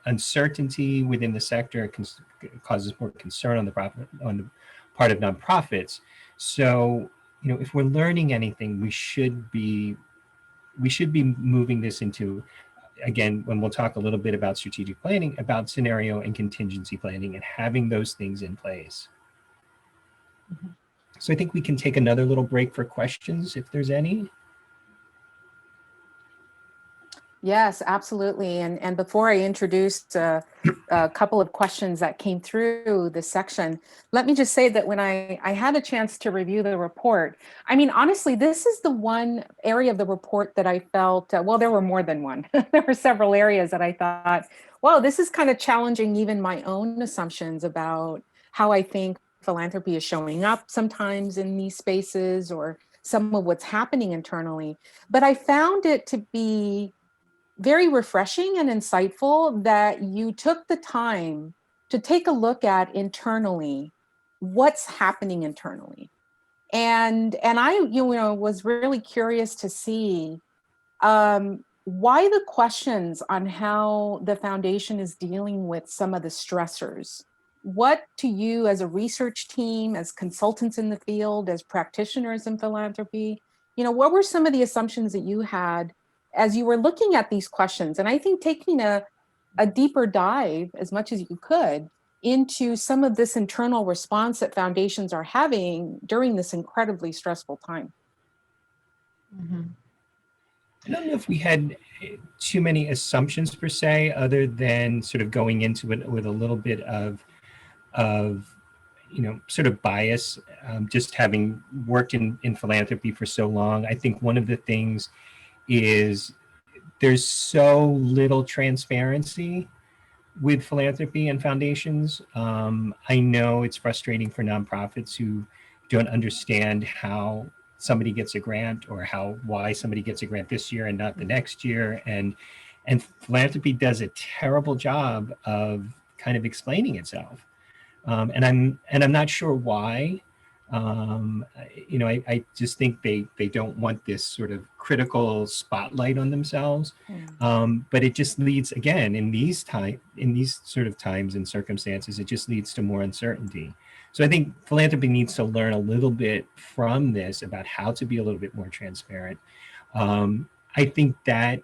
uncertainty within the sector. It causes more concern on the part of nonprofits. So if we're learning anything, we should be moving this into, again, when we'll talk a little bit about strategic planning, about scenario and contingency planning and having those things in place. Mm-hmm. So I think we can take another little break for questions if there's any. Yes, absolutely. And before I introduce a couple of questions that came through this section, let me just say that when I had a chance to review the report, I mean, honestly, this is the one area of the report that I felt, well, there were more than one. There were several areas that I thought, well, this is kind of challenging even my own assumptions about how I think philanthropy is showing up sometimes in these spaces or some of what's happening internally. But I found it to be very refreshing and insightful that you took the time to take a look at internally what's happening internally. And I was really curious to see why the questions on how the foundation is dealing with some of the stressors. What to you as a research team, as consultants in the field, as practitioners in philanthropy, what were some of the assumptions that you had as you were looking at these questions? And I think taking a deeper dive as much as you could into some of this internal response that foundations are having during this incredibly stressful time. Mm-hmm. I don't know if we had too many assumptions per se, other than sort of going into it with a little bit of sort of bias. Just having worked in philanthropy for so long, I think one of the things is there's so little transparency with philanthropy and foundations. I know it's frustrating for nonprofits who don't understand how somebody gets a grant, or why somebody gets a grant this year and not the next year. And philanthropy does a terrible job of kind of explaining itself. And I'm not sure why. I just think they don't want this sort of critical spotlight on themselves. But it just leads, again, in these sort of times and circumstances, it just leads to more uncertainty. So I think philanthropy needs to learn a little bit from this about how to be a little bit more transparent. I think that,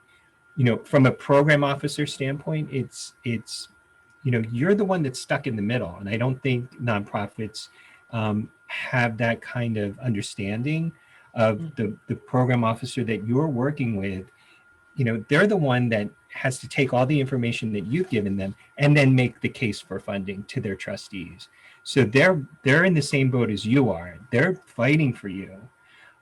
from a program officer standpoint, it's you're the one that's stuck in the middle. And I don't think nonprofits have that kind of understanding of the program officer that you're working with. They're the one that has to take all the information that you've given them and then make the case for funding to their trustees. So they're in the same boat as you are. They're fighting for you.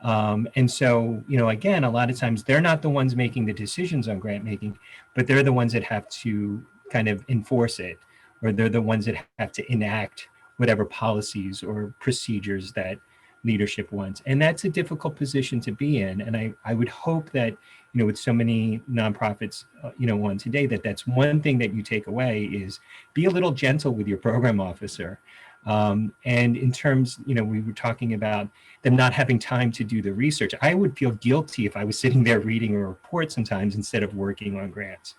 And so, again, a lot of times they're not the ones making the decisions on grant making, but they're the ones that have to kind of enforce it, or they're the ones that have to enact whatever policies or procedures that leadership wants. And that's a difficult position to be in. And I would hope that, with so many nonprofits, on today, that's one thing that you take away is be a little gentle with your program officer. And in terms, we were talking about them not having time to do the research. I would feel guilty if I was sitting there reading a report sometimes instead of working on grants.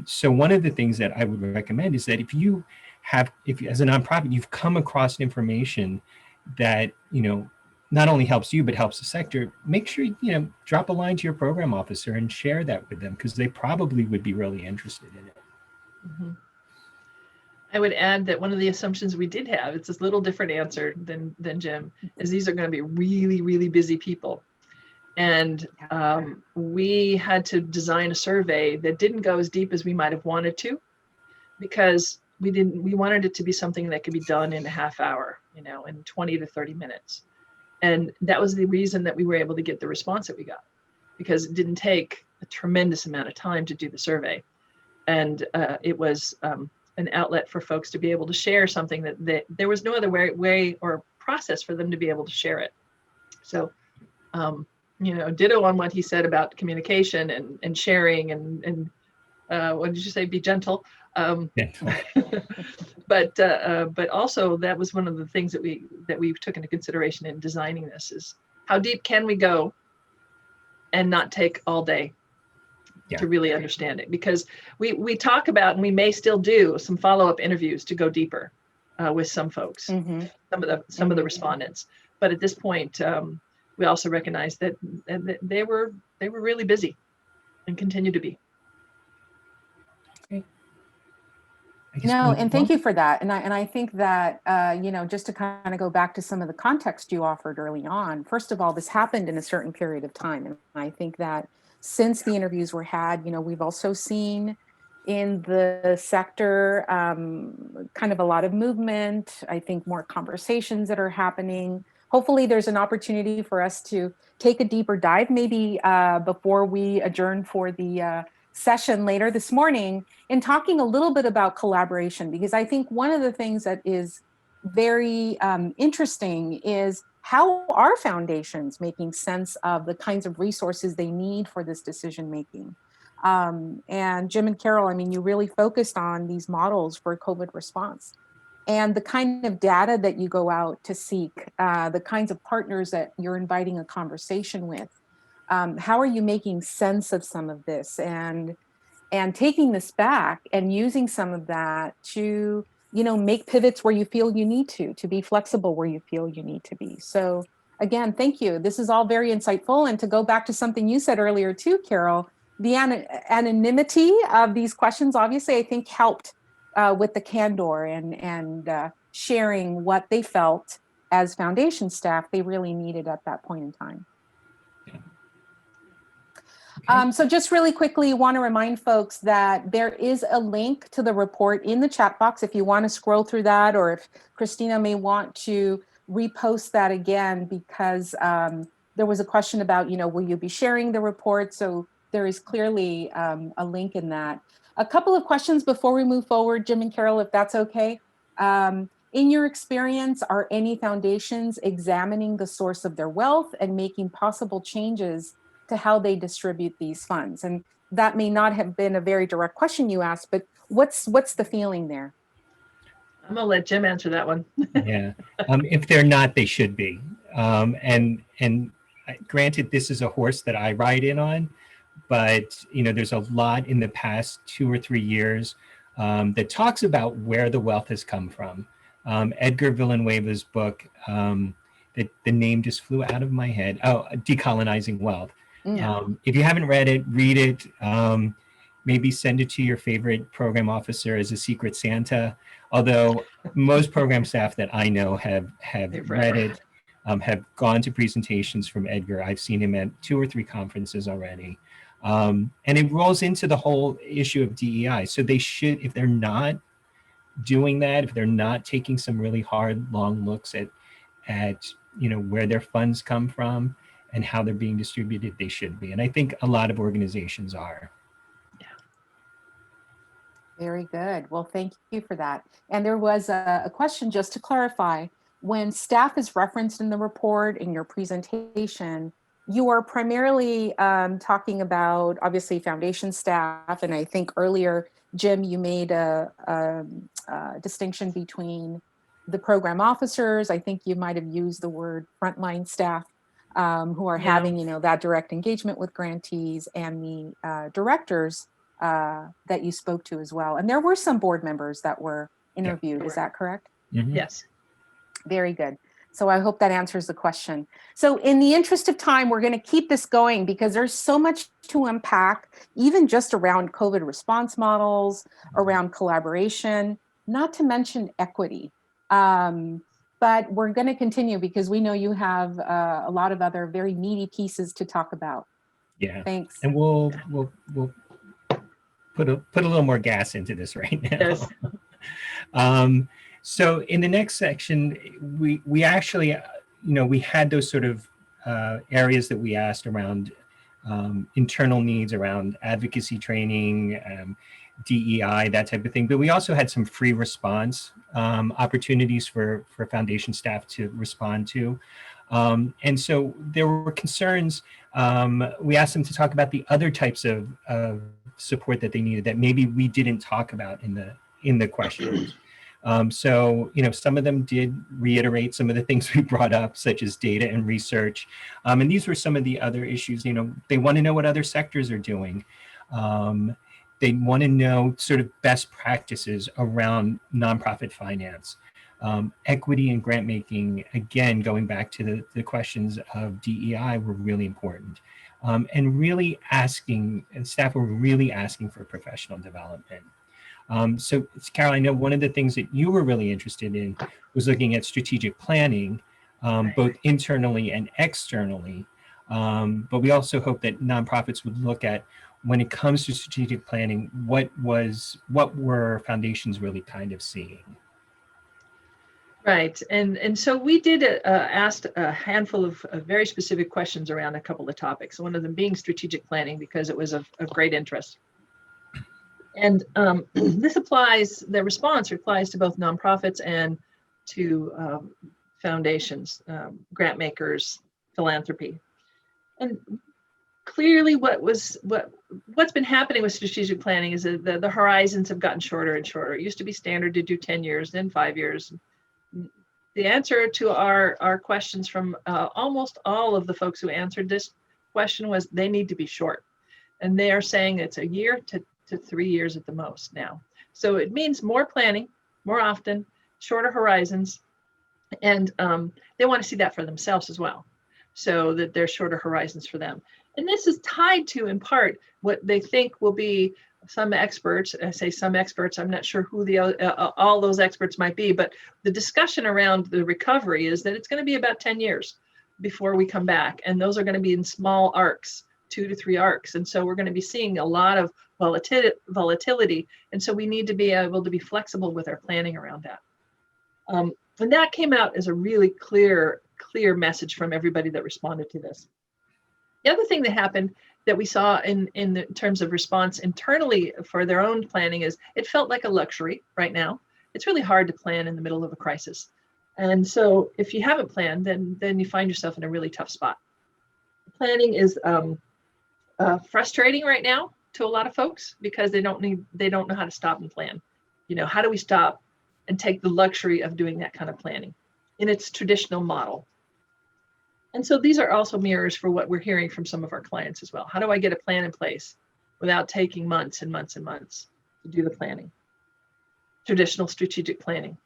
So one of the things that I would recommend is that if as a nonprofit, you've come across information that, not only helps you, but helps the sector, make sure, drop a line to your program officer and share that with them, because they probably would be really interested in it. Mm-hmm. I would add that one of the assumptions we did have, it's a little different answer than Jim, is these are going to be really, really busy people. And we had to design a survey that didn't go as deep as we might have wanted to, because we wanted it to be something that could be done in a half hour, in 20 to 30 minutes. And that was the reason that we were able to get the response that we got, because it didn't take a tremendous amount of time to do the survey. And it was an outlet for folks to be able to share something that there was no other way or process for them to be able to share it. So, ditto on what he said about communication and sharing and what did you say? Be gentle. But also that was one of the things that we took into consideration in designing this, is how deep can we go and not take all day to really understand it, because we talk about, and we may still do some follow-up interviews to go deeper with some folks, some of the respondents. But at this point, we also recognize that they were really busy and continue to be. No, and thank you for that. And I think that, just to kind of go back to some of the context you offered early on, first of all, this happened in a certain period of time. And I think that since the interviews were had, we've also seen in the sector kind of a lot of movement. I think more conversations that are happening. Hopefully there's an opportunity for us to take a deeper dive, maybe before we adjourn for the session later this morning, in talking a little bit about collaboration, because I think one of the things that is very interesting is how are foundations making sense of the kinds of resources they need for this decision making. And Jim and Carol, you really focused on these models for COVID response and the kind of data that you go out to seek, the kinds of partners that you're inviting a conversation with. How are you making sense of some of this and taking this back and using some of that to, make pivots where you feel you need to be flexible where you feel you need to be. So again, thank you. This is all very insightful. And to go back to something you said earlier too, Carol, the anonymity of these questions, obviously, I think helped with the candor and sharing what they felt as foundation staff they really needed at that point in time. Okay. So just really quickly, want to remind folks that there is a link to the report in the chat box if you want to scroll through that, or if Christina may want to repost that again, because there was a question about, will you be sharing the report? So there is clearly a link in that. A couple of questions before we move forward, Jim and Carol, if that's okay. In your experience, are any foundations examining the source of their wealth and making possible changes to how they distribute these funds? And that may not have been a very direct question you asked, but what's the feeling there? I'm gonna let Jim answer that one. Yeah. If they're not, they should be. And granted, this is a horse that I ride in on, but there's a lot in the past 2 or 3 years that talks about where the wealth has come from. Edgar Villanueva's book, the name just flew out of my head. Oh, Decolonizing Wealth. If you haven't read it, read it. Maybe send it to your favorite program officer as a secret Santa. Although most program staff that I know have read it, have gone to presentations from Edgar. I've seen him at 2 or 3 conferences already. And it rolls into the whole issue of DEI. So they should, if they're not doing that, if they're not taking some really hard, long looks at where their funds come from and how they're being distributed, they should be. And I think a lot of organizations are. Very good. Well, thank you for that. And there was a question just to clarify. When staff is referenced in the report in your presentation, you are primarily talking about obviously foundation staff. And I think earlier, Jim, you made a distinction between the program officers. I think you might have used the word frontline staff who are having, that direct engagement with grantees, and the directors that you spoke to as well. And there were some board members that were interviewed. Yeah. Is that correct? Mm-hmm. Yes. Very good. So I hope that answers the question. So in the interest of time, we're going to keep this going because there's so much to unpack, even just around COVID response models, around collaboration, not to mention equity. But we're going to continue because we know you have a lot of other very meaty pieces to talk about. Yeah. Thanks. And we'll put a little more gas into this right now. Yes. So in the next section, we actually, we had those sort of areas that we asked around internal needs, around advocacy training, DEI, that type of thing. But we also had some free response opportunities for foundation staff to respond to. And so there were concerns. We asked them to talk about the other types of support that they needed that maybe we didn't talk about in the questions. So, some of them did reiterate some of the things we brought up, such as data and research. And these were some of the other issues. They want to know what other sectors are doing. They want to know sort of best practices around nonprofit finance. Equity and grant making, again, going back to the questions of DEI, were really important. And really staff were really asking for professional development. So Carol, I know one of the things that you were really interested in was looking at strategic planning, both internally and externally. But we also hope that nonprofits would look at, when it comes to strategic planning, what were foundations really kind of seeing? Right. And so we did asked a handful of very specific questions around a couple of topics, one of them being strategic planning, because it was of great interest. And the response applies to both nonprofits and to foundations, Grantmakers, philanthropy. And clearly what's been happening with strategic planning is that the horizons have gotten shorter and shorter. It used to be standard to do 10 years, then 5 years. The answer to our questions from almost all of the folks who answered this question was they need to be short. And they are saying it's a year to 3 years at the most now. So it means more planning, more often, shorter horizons. And they want to see that for themselves as well, so that there's shorter horizons for them. And this is tied to, in part, what they think will be some experts. I say some experts, I'm not sure who all those experts might be, but the discussion around the recovery is that it's going to be about 10 years before we come back. And those are going to be in small arcs, 2 to 3 ARCs. And so we're going to be seeing a lot of volatility. And so we need to be able to be flexible with our planning around that. And that came out as a really clear message from everybody that responded to this. The other thing that happened that we saw in terms of response internally for their own planning is it felt like a luxury right now. It's really hard to plan in the middle of a crisis. And so if you haven't planned, then you find yourself in a really tough spot. Planning is frustrating right now to a lot of folks because they don't know how to stop and plan. You know, how do we stop and take the luxury of doing that kind of planning in its traditional model? And so these are also mirrors for what we're hearing from some of our clients as well. How do I get a plan in place without taking months and months and months to do the planning? Traditional strategic planning.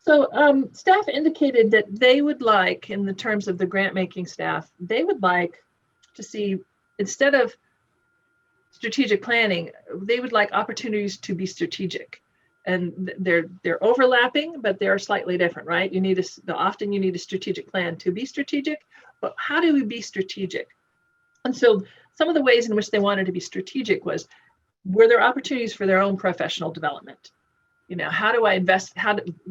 So staff indicated that they would like, in the terms of the grant making staff, they would like to see, instead of strategic planning, they would like opportunities to be strategic. And they're overlapping, but they're slightly different, right? Often you need a strategic plan to be strategic, but how do we be strategic? And so some of the ways in which they wanted to be strategic were there opportunities for their own professional development? You know, how do I invest?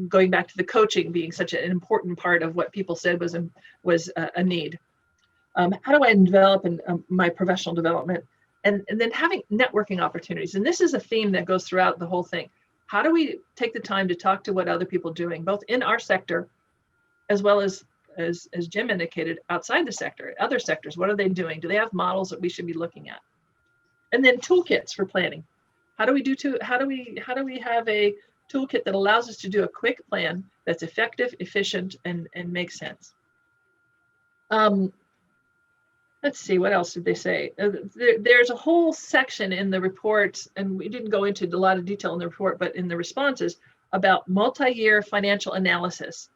Going back to the coaching being such an important part of what people said was a need. How do I develop my professional development? And then having networking opportunities. And this is a theme that goes throughout the whole thing. How do we take the time to talk to what other people are doing, both in our sector, as well as Jim indicated, outside the sector, other sectors? What are they doing? Do they have models that we should be looking at? And then toolkits for planning. How do we have a toolkit that allows us to do a quick plan that's effective, efficient, and makes sense? Let's see, what else did they say? There's a whole section in the report, and we didn't go into a lot of detail in the report, but in the responses about multi-year financial analysis.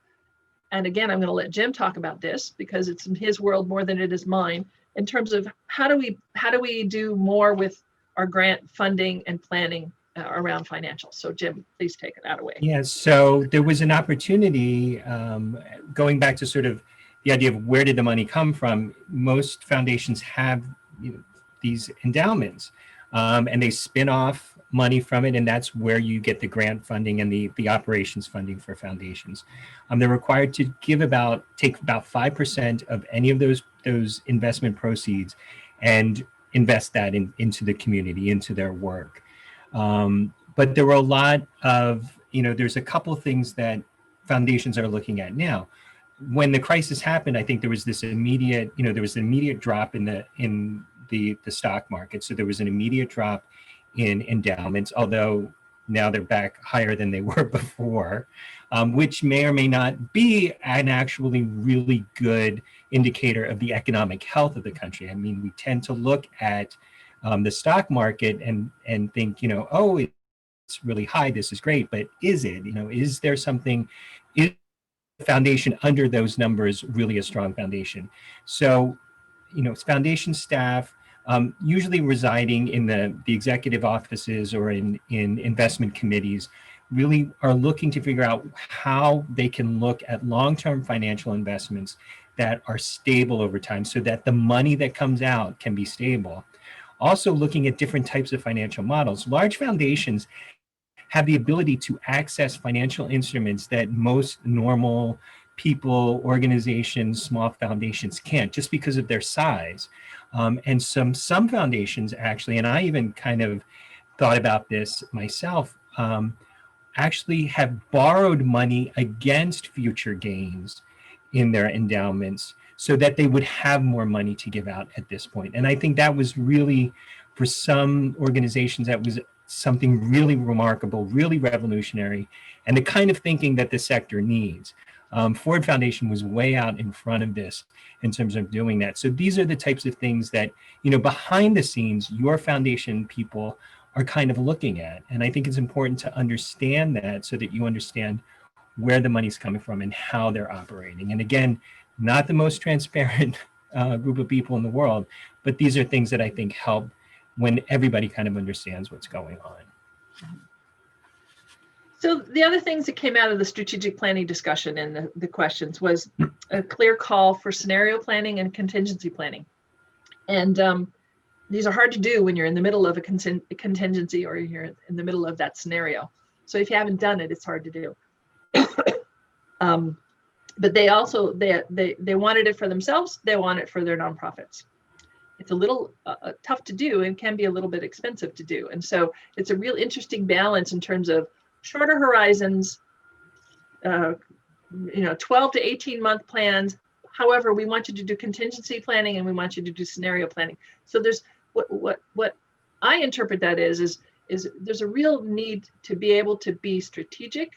And again, I'm going to let Jim talk about this because it's in his world more than it is mine, in terms of how do we do more with our grant funding and planning around financials. So Jim, please take it away. Yeah, so there was an opportunity, going back to sort of the idea of where did the money come from. Most foundations have these endowments, and they spin off money from it, and that's where you get the grant funding and the operations funding for foundations. They're required to take about 5% of any of those investment proceeds and invest that into the community, into their work. But there were a lot of, there's a couple of things that foundations are looking at now. When the crisis happened, I think there was this immediate, drop in the stock market. So there was an immediate drop in endowments, although now they're back higher than they were before, which may or may not be an actually really good indicator of the economic health of the country. I mean, we tend to look at the stock market and think, oh, it's really high, this is great, but is it? Is there something? Is the foundation under those numbers really a strong foundation? So, foundation staff, usually residing in the executive offices or in investment committees, really are looking to figure out how they can look at long-term financial investments that are stable over time so that the money that comes out can be stable. Also looking at different types of financial models. Large foundations have the ability to access financial instruments that most normal people, organizations, small foundations can't, just because of their size. And some foundations actually, and I even kind of thought about this myself, actually have borrowed money against future gains in their endowments so that they would have more money to give out at this point. And I think that was really, for some organizations, that was something really remarkable, really revolutionary, and the kind of thinking that the sector needs. Ford Foundation was way out in front of this in terms of doing that. So these are the types of things that, behind the scenes, your foundation people are kind of looking at. And I think it's important to understand that so that you understand where the money's coming from and how they're operating. And again, not the most transparent group of people in the world, but these are things that I think help when everybody kind of understands what's going on. So the other things that came out of the strategic planning discussion and the questions was a clear call for scenario planning and contingency planning. And these are hard to do when you're in the middle of a contingency or you're in the middle of that scenario. So if you haven't done it, it's hard to do. But they also, they wanted it for themselves. They want it for their nonprofits. It's a little tough to do and can be a little bit expensive to do. And so it's a real interesting balance in terms of shorter horizons, 12 to 18 month plans. However, we want you to do contingency planning and we want you to do scenario planning. So there's what I interpret that is there's a real need to be able to be strategic,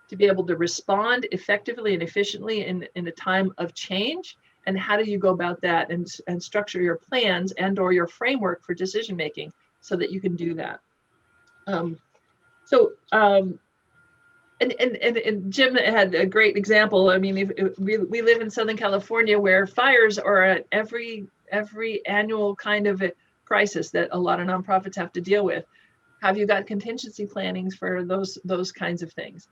to be able to respond effectively and efficiently in a time of change. And how do you go about that and structure your plans and or your framework for decision making so that you can do that. And Jim had a great example. I mean, we live in Southern California where fires are at every annual kind of a crisis that a lot of nonprofits have to deal with. Have you got contingency plannings for those kinds of things?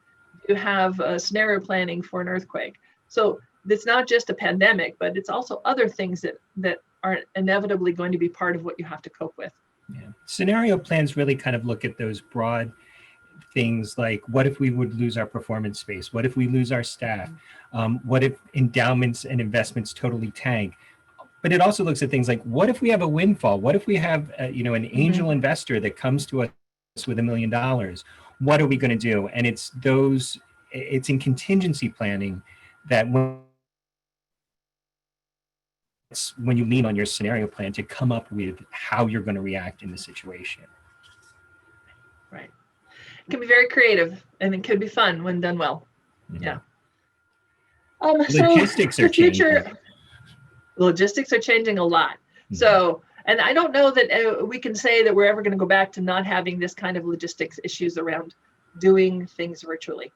You have scenario planning for an earthquake. So it's not just a pandemic, but it's also other things that are inevitably going to be part of what you have to cope with. Yeah. Scenario plans really kind of look at those broad things like, what if we would lose our performance space? What if we lose our staff? What if endowments and investments totally tank? But it also looks at things like, what if we have a windfall? What if we have an angel investor that comes to us with $1 million? What are we going to do? And it's in contingency planning that when you lean on your scenario plan to come up with how you're going to react in the situation. Right. It can be very creative and it could be fun when done well. Yeah. Logistics are changing. Logistics are changing a lot. Mm-hmm. So, and I don't know that we can say that we're ever going to go back to not having this kind of logistics issues around doing things virtually.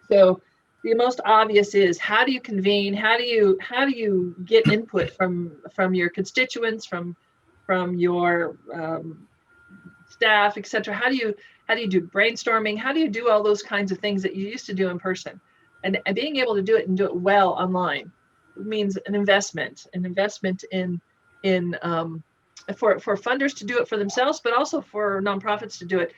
So the most obvious is, how do you convene? How do you get input from your constituents, from your staff, et cetera? How do you do brainstorming? How do you do all those kinds of things that you used to do in person? And being able to do it and do it well online means an investment in for funders to do it for themselves, but also for nonprofits to do it.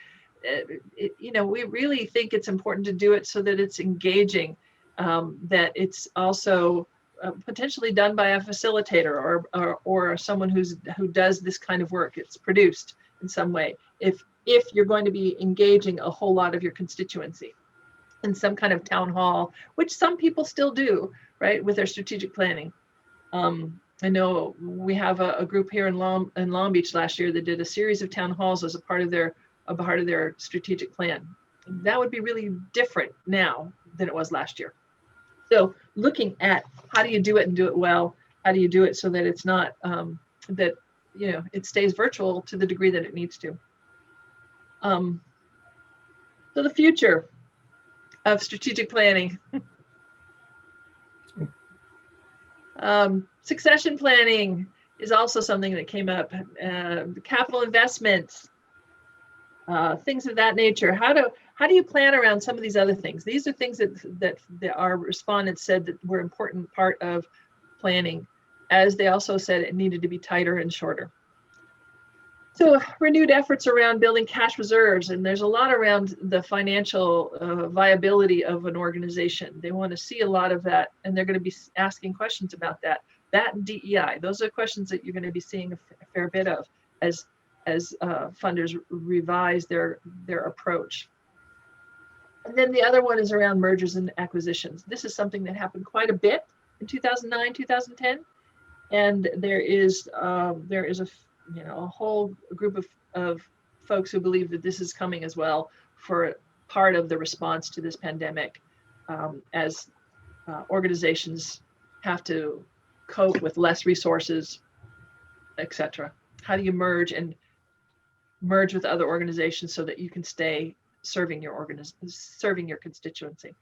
We really think it's important to do it so that it's engaging, that it's also potentially done by a facilitator or someone who does this kind of work. It's produced in some way. If you're going to be engaging a whole lot of your constituency in some kind of town hall, which some people still do, right, with their strategic planning. I know we have a group here in Long Beach last year that did a series of town halls as a part of their strategic plan. That would be really different now than it was last year. So looking at how do you do it and do it well, how do you do it so that it's not that it stays virtual to the degree that it needs to. So the future of strategic planning. Succession planning is also something that came up. Capital investments, things of that nature. How do you plan around some of these other things? These are things that our respondents said that were important part of planning, as they also said it needed to be tighter and shorter. So renewed efforts around building cash reserves, and there's a lot around the financial viability of an organization. They want to see a lot of that, and they're going to be asking questions about that. That and DEI, those are questions that you're going to be seeing a fair bit of as funders revise their approach. And then the other one is around mergers and acquisitions. This is something that happened quite a bit in 2009, 2010, and there is a whole group of folks who believe that this is coming as well for part of the response to this pandemic, as organizations have to cope with less resources, etc. How do you merge with other organizations so that you can stay serving your constituency?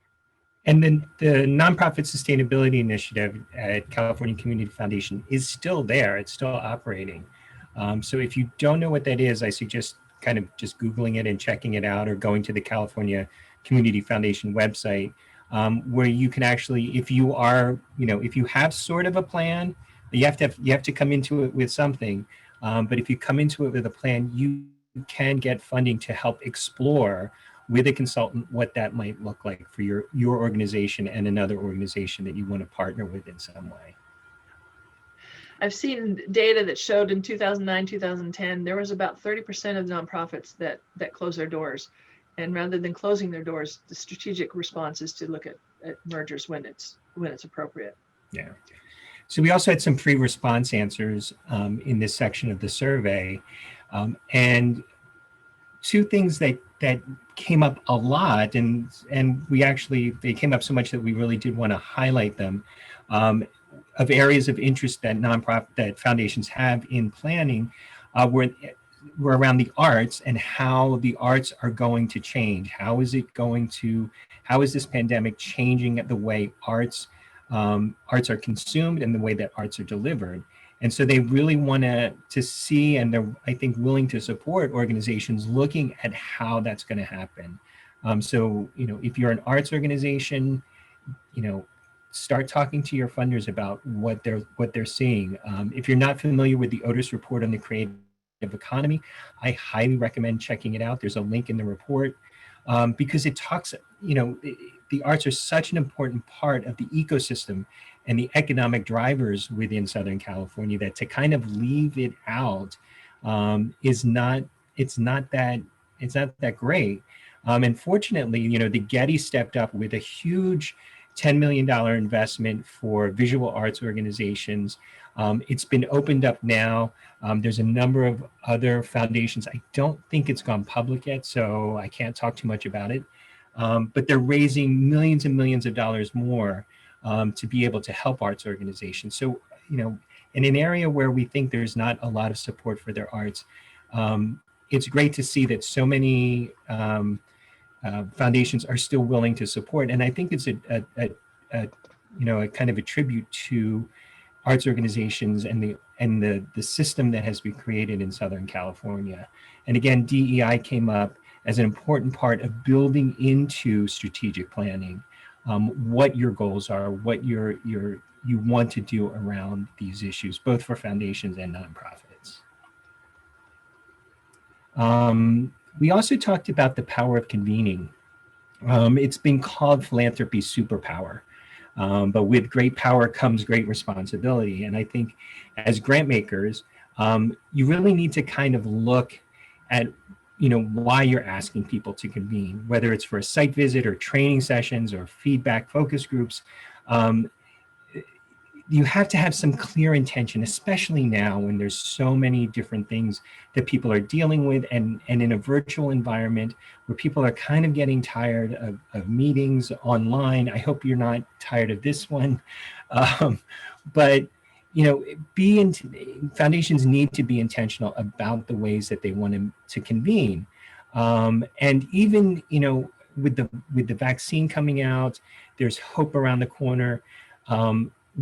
And then the Nonprofit Sustainability Initiative at California Community Foundation is still there. It's still operating. So if you don't know what that is, I suggest kind of just Googling it and checking it out, or going to the California Community Foundation website, where you can actually, if you have sort of a plan, you have to come into it with something. But if you come into it with a plan, you can get funding to help explore with a consultant what that might look like for your organization and another organization that you want to partner with in some way. I've seen data that showed in 2009, 2010, there was about 30% of nonprofits that closed their doors. And rather than closing their doors, the strategic response is to look at mergers when it's appropriate. Yeah. So we also had some free response answers in this section of the survey. And two things that came up a lot, and they came up so much that we really did want to highlight them, of areas of interest that foundations have in planning, were around the arts and how the arts are going to change. How is this pandemic changing the way arts are consumed and the way that arts are delivered? And so they really want to see, and they're, I think, willing to support organizations looking at how that's going to happen. So, if you're an arts organization, start talking to your funders about what they're seeing. If you're not familiar with the Otis report on the creative economy, I highly recommend checking it out. There's a link in the report because it talks, the arts are such an important part of the ecosystem and the economic drivers within Southern California that to kind of leave it out it's not that great. And fortunately, the Getty stepped up with a huge $10 million investment for visual arts organizations. It's been opened up now. There's a number of other foundations. I don't think it's gone public yet, so I can't talk too much about it. But they're raising millions and millions of dollars more to be able to help arts organizations. So, in an area where we think there's not a lot of support for their arts, it's great to see that so many foundations are still willing to support. And I think it's a kind of a tribute to arts organizations and the system that has been created in Southern California. And again, DEI came up as an important part of building into strategic planning, what your goals are, what you want to do around these issues, both for foundations and nonprofits. We also talked about the power of convening. It's been called philanthropy superpower, but with great power comes great responsibility. And I think as grant makers, you really need to kind of look at why you're asking people to convene, whether it's for a site visit or training sessions or feedback focus groups. You have to have some clear intention, especially now when there's so many different things that people are dealing with, and in a virtual environment where people are kind of getting tired of meetings online. I hope you're not tired of this one, but foundations need to be intentional about the ways that they want to convene. And even, with the vaccine coming out, there's hope around the corner.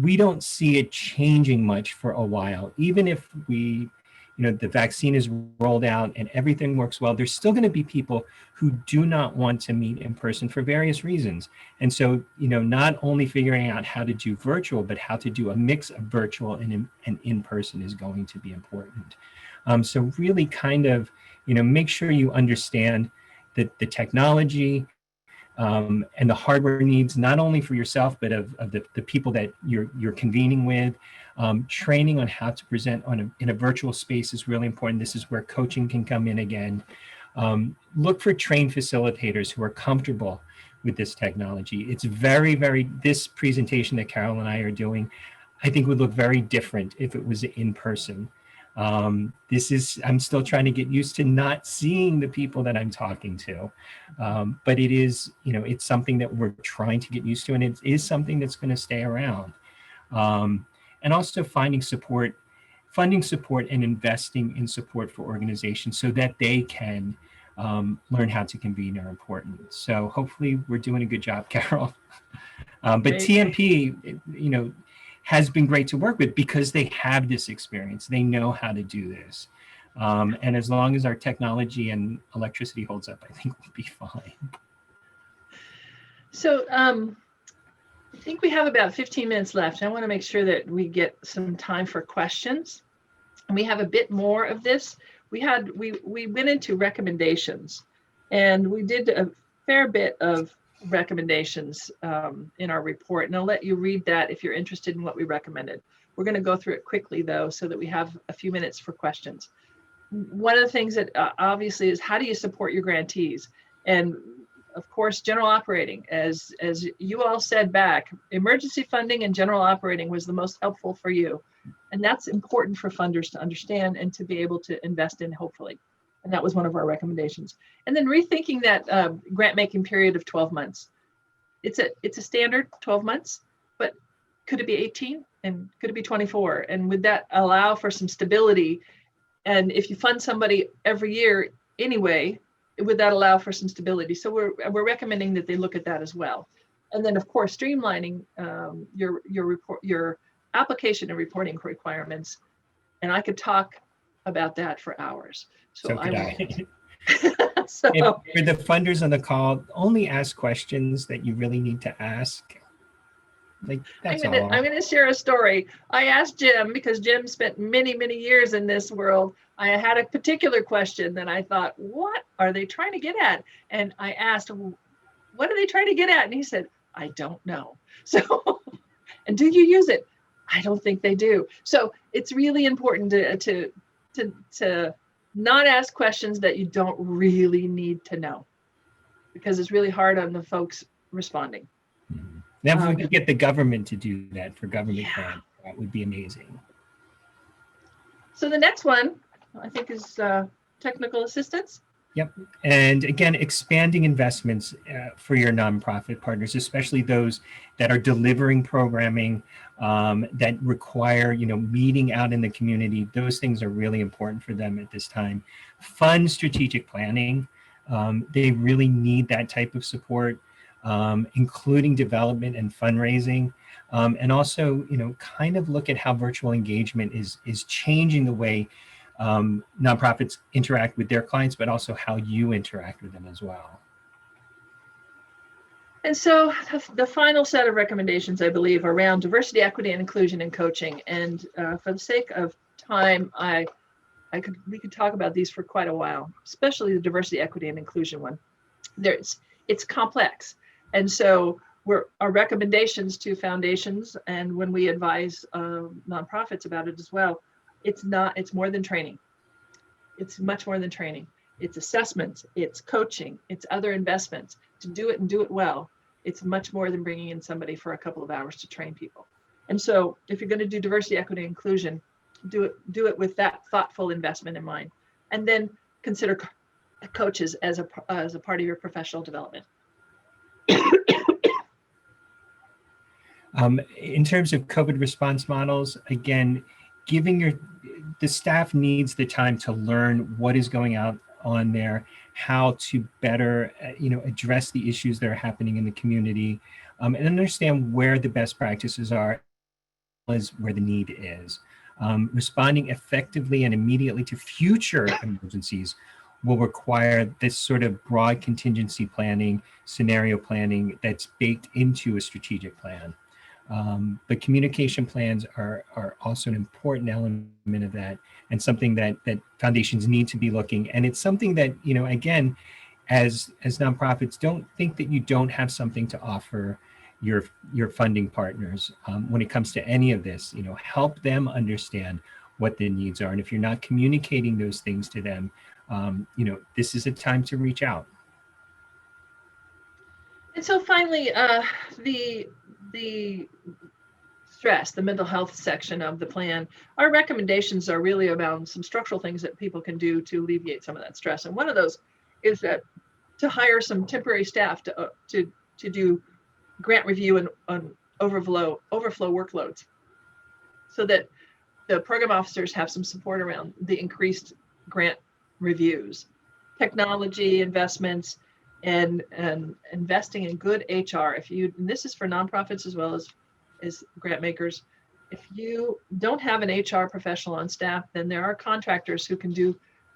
We don't see it changing much for a while. Even if the vaccine is rolled out and everything works well, there's still going to be people who do not want to meet in person for various reasons. And so, not only figuring out how to do virtual, but how to do a mix of virtual and in-person is going to be important. So really kind of, make sure you understand that the technology, and the hardware needs, not only for yourself, but of the people that you're convening with. Training on how to present in a virtual space is really important. This is where coaching can come in again. Look for trained facilitators who are comfortable with this technology. It's this presentation that Carol and I are doing, I think would look very different if it was in person. I'm still trying to get used to not seeing the people that I'm talking to. But it is, it's something that we're trying to get used to, and it is something that's going to stay around. And also funding support and investing in support for organizations so that they can learn how to convene are important. So hopefully we're doing a good job, Carol. But TNP, has been great to work with because they have this experience. They know how to do this. And as long as our technology and electricity holds up, I think we'll be fine. So I think we have about 15 minutes left. I want to make sure that we get some time for questions. And we have a bit more of this. We went into recommendations, and we did a fair bit of recommendations in our report. And I'll let you read that if you're interested in what we recommended. We're going to go through it quickly, though, so that we have a few minutes for questions. One of the things that obviously is, how do you support your grantees? And of course, general operating, as you all said back, emergency funding and general operating was the most helpful for you. And that's important for funders to understand and to be able to invest in, hopefully. And that was one of our recommendations. And then rethinking that grant making period of 12 months. It's a standard 12 months, but could it be 18? And could it be 24? And would that allow for some stability? And if you fund somebody every year anyway, would that allow for some stability? So we're recommending that they look at that as well. And then of course, streamlining your application and reporting requirements. And I could talk about that for hours. So I won't. So, for the funders on the call, only ask questions that you really need to ask. Like, that's I'm going to share a story. I asked Jim, because Jim spent many, many years in this world. I had a particular question that I thought, what are they trying to get at? And I asked, what are they trying to get at? And he said, I don't know. So, and do you use it? I don't think they do. So it's really important to not ask questions that you don't really need to know, because it's really hard on the folks responding. Now, if we could get the government to do that for government grants, that would be amazing. So the next one, I think, is technical assistance. Yep. And again, expanding investments for your nonprofit partners, especially those that are delivering programming that require, meeting out in the community. Those things are really important for them at this time. Fund strategic planning. They really need that type of support, including development and fundraising. And also, kind of look at how virtual engagement is changing the way nonprofits interact with their clients, but also how you interact with them as well. And so the final set of recommendations, I believe, are around diversity, equity, and inclusion in coaching. And for the sake of time, we could talk about these for quite a while, especially the diversity, equity, and inclusion one. It's complex. And so our recommendations to foundations, and when we advise nonprofits about it as well, it's more than training. It's much more than training. It's assessments, it's coaching, it's other investments to do it and do it well. It's much more than bringing in somebody for a couple of hours to train people. And so if you're going to do diversity, equity, inclusion, do it with that thoughtful investment in mind. And then consider coaches as a part of your professional development. In terms of COVID response models, again, giving the staff needs the time to learn what is going on there, how to better, address the issues that are happening in the community, and understand where the best practices are, as where the need is. Responding effectively and immediately to future emergencies will require this sort of broad contingency planning, scenario planning that's baked into a strategic plan. But communication plans are also an important element of that, and something that foundations need to be looking. And it's something that, again, as nonprofits, don't think that you don't have something to offer your funding partners when it comes to any of this. Help them understand what their needs are. And if you're not communicating those things to them, this is a time to reach out. And so finally, the stress, the mental health section of the plan, our recommendations are really around some structural things that people can do to alleviate some of that stress. And one of those is that to hire some temporary staff to do grant review and overflow workloads, so that the program officers have some support around the increased grant reviews, technology investments, and investing in good HR. And this is for nonprofits as well as grant-makers. If you don't have an HR professional on staff, then there are contractors who can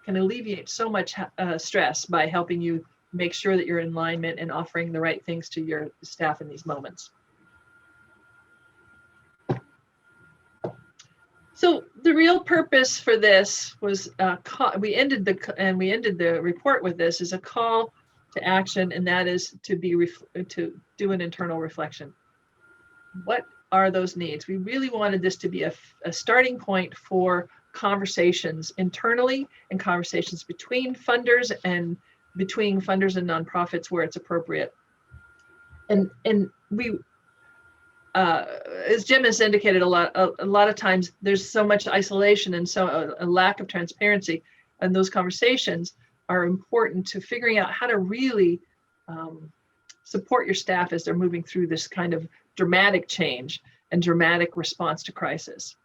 alleviate so much stress by helping you make sure that you're in alignment and offering the right things to your staff in these moments. So the real purpose for this was we ended the report with this is a call to action, and that is to do an internal reflection. What are those needs? We really wanted this to be a starting point for conversations internally and conversations between funders and nonprofits where it's appropriate. And we, as Jim has indicated, a lot of times there's so much isolation and so a lack of transparency, and those conversations are important to figuring out how to really support your staff as they're moving through this kind of dramatic change and dramatic response to crisis.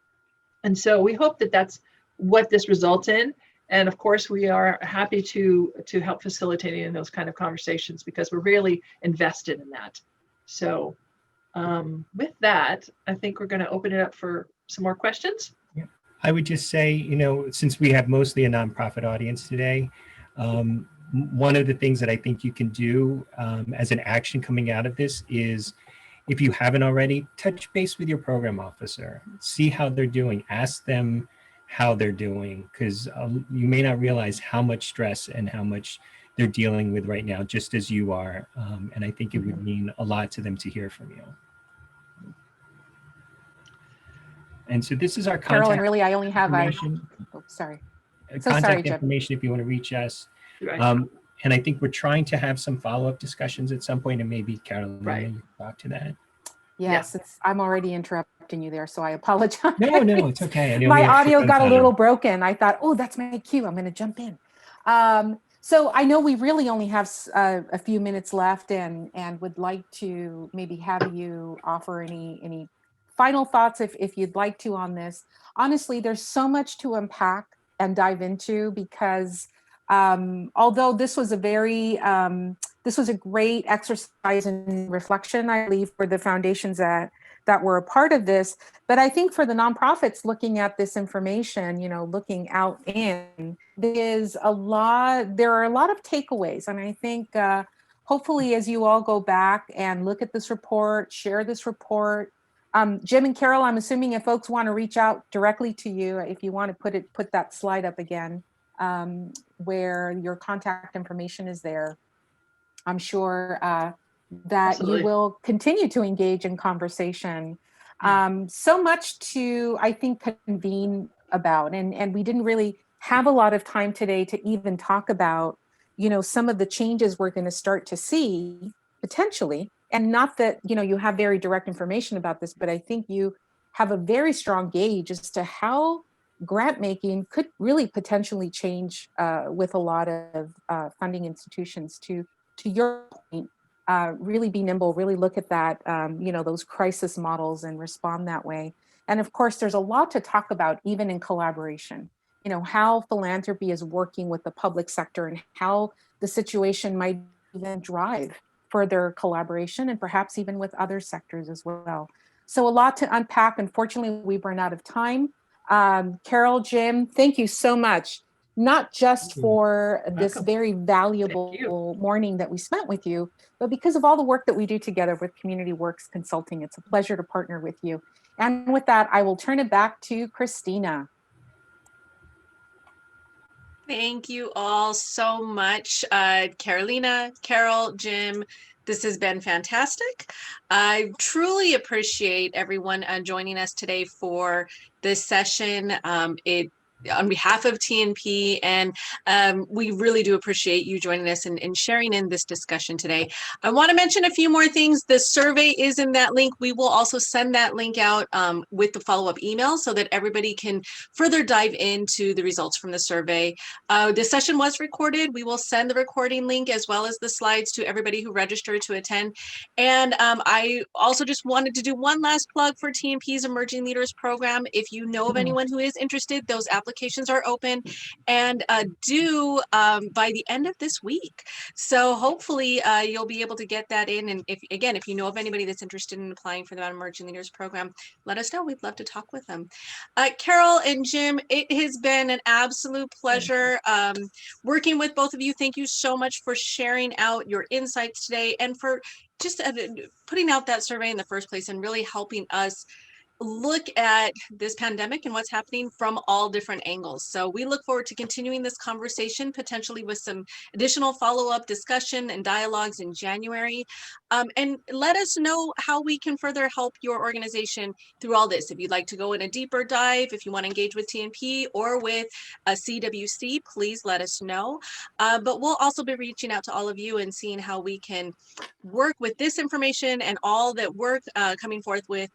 And so we hope that that's what this results in. And of course, we are happy to help facilitating in those kind of conversations because we're really invested in that. So with that, I think we're going to open it up for some more questions. Yeah. I would just say, you know, since we have mostly a nonprofit audience today, one of the things that I think you can do as an action coming out of this is, if you haven't already, touch base with your program officer, see how they're doing, ask them how they're doing, because you may not realize how much stress and how much they're dealing with right now, just as you are. And I think it would mean a lot to them to hear from you. And so this is our contact Carolyn, really, I only have information. oh, sorry. So contact sorry, Jim. information if you want to reach us. Right. And I think we're trying to have some follow-up discussions at some point, and maybe Carolyn, Right. you can talk to that. Yes, I'm already interrupting you there, so I apologize. No, it's okay. I know My we have audio fun got a time. little broken. I thought, oh, that's my cue. I'm going to jump in. So I know we really only have a few minutes left, and would like to maybe have you offer any final thoughts if you'd like to on this. Honestly, there's so much to unpack and dive into because although this was a great exercise in reflection, I believe, for the foundations that were a part of this. But I think for the nonprofits looking at this information, you know, looking out in, there are a lot of takeaways. And I think hopefully as you all go back and look at this report, share this report, Jim and Carol, I'm assuming if folks want to reach out directly to you, if you want to put that slide up again, where your contact information is there, I'm sure that Absolutely. you will continue to engage in conversation. So much to, I think, convene about, and we didn't really have a lot of time today to even talk about, you know, some of the changes we're going to start to see potentially. And not that, you know, you have very direct information about this, but I think you have a very strong gauge as to how grant making could really potentially change with a lot of funding institutions. To your point, really be nimble, really look at that, you know, those crisis models and respond that way. And of course, there's a lot to talk about, even in collaboration, you know, how philanthropy is working with the public sector and how the situation might even drive further collaboration and perhaps even with other sectors as well. So a lot to unpack. Unfortunately, we've run out of time. Carol, Jim, thank you so much, not just for this very valuable morning that we spent with you, but because of all the work that we do together with Community Works Consulting. It's a pleasure to partner with you. And with that, I will turn it back to Christina. Thank you all so much. Carolina, Carol, Jim, this has been fantastic. I truly appreciate everyone joining us today for this session. On behalf of TNP, and we really do appreciate you joining us and sharing in this discussion today. I want to mention a few more things. The survey is in that link. We will also send that link out with the follow-up email so that everybody can further dive into the results from the survey. This session was recorded. We will send the recording link as well as the slides to everybody who registered to attend. And I also just wanted to do one last plug for TNP's Emerging Leaders Program. If you know of anyone who is interested, those applications are open and due by the end of this week. So hopefully you'll be able to get that in. And if you know of anybody that's interested in applying for the Emerging Leaders Program, let us know. We'd love to talk with them. Carol and Jim, it has been an absolute pleasure working with both of you. Thank you so much for sharing out your insights today and for just putting out that survey in the first place and really helping us look at this pandemic and what's happening from all different angles. So we look forward to continuing this conversation, potentially with some additional follow-up discussion and dialogues in January. And let us know how we can further help your organization through all this. If you'd like to go in a deeper dive, if you want to engage with TNP or with a CWC, please let us know. But we'll also be reaching out to all of you and seeing how we can work with this information and all that we're coming forth with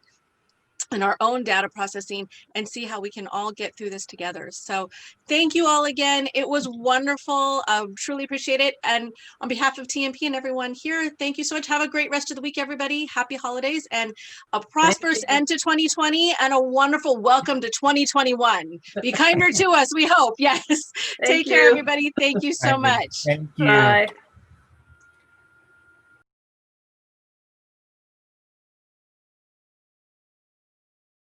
in our own data processing, and see how we can all get through this together. So thank you all again. It was wonderful. Truly appreciate it. And on behalf of TNP and everyone here, thank you so much. Have a great rest of the week, everybody. Happy holidays and a prosperous end to 2020 and a wonderful welcome to 2021. Be kinder to us, we hope. Yes. Take care, everybody. Thank you so much. Thank you. Bye.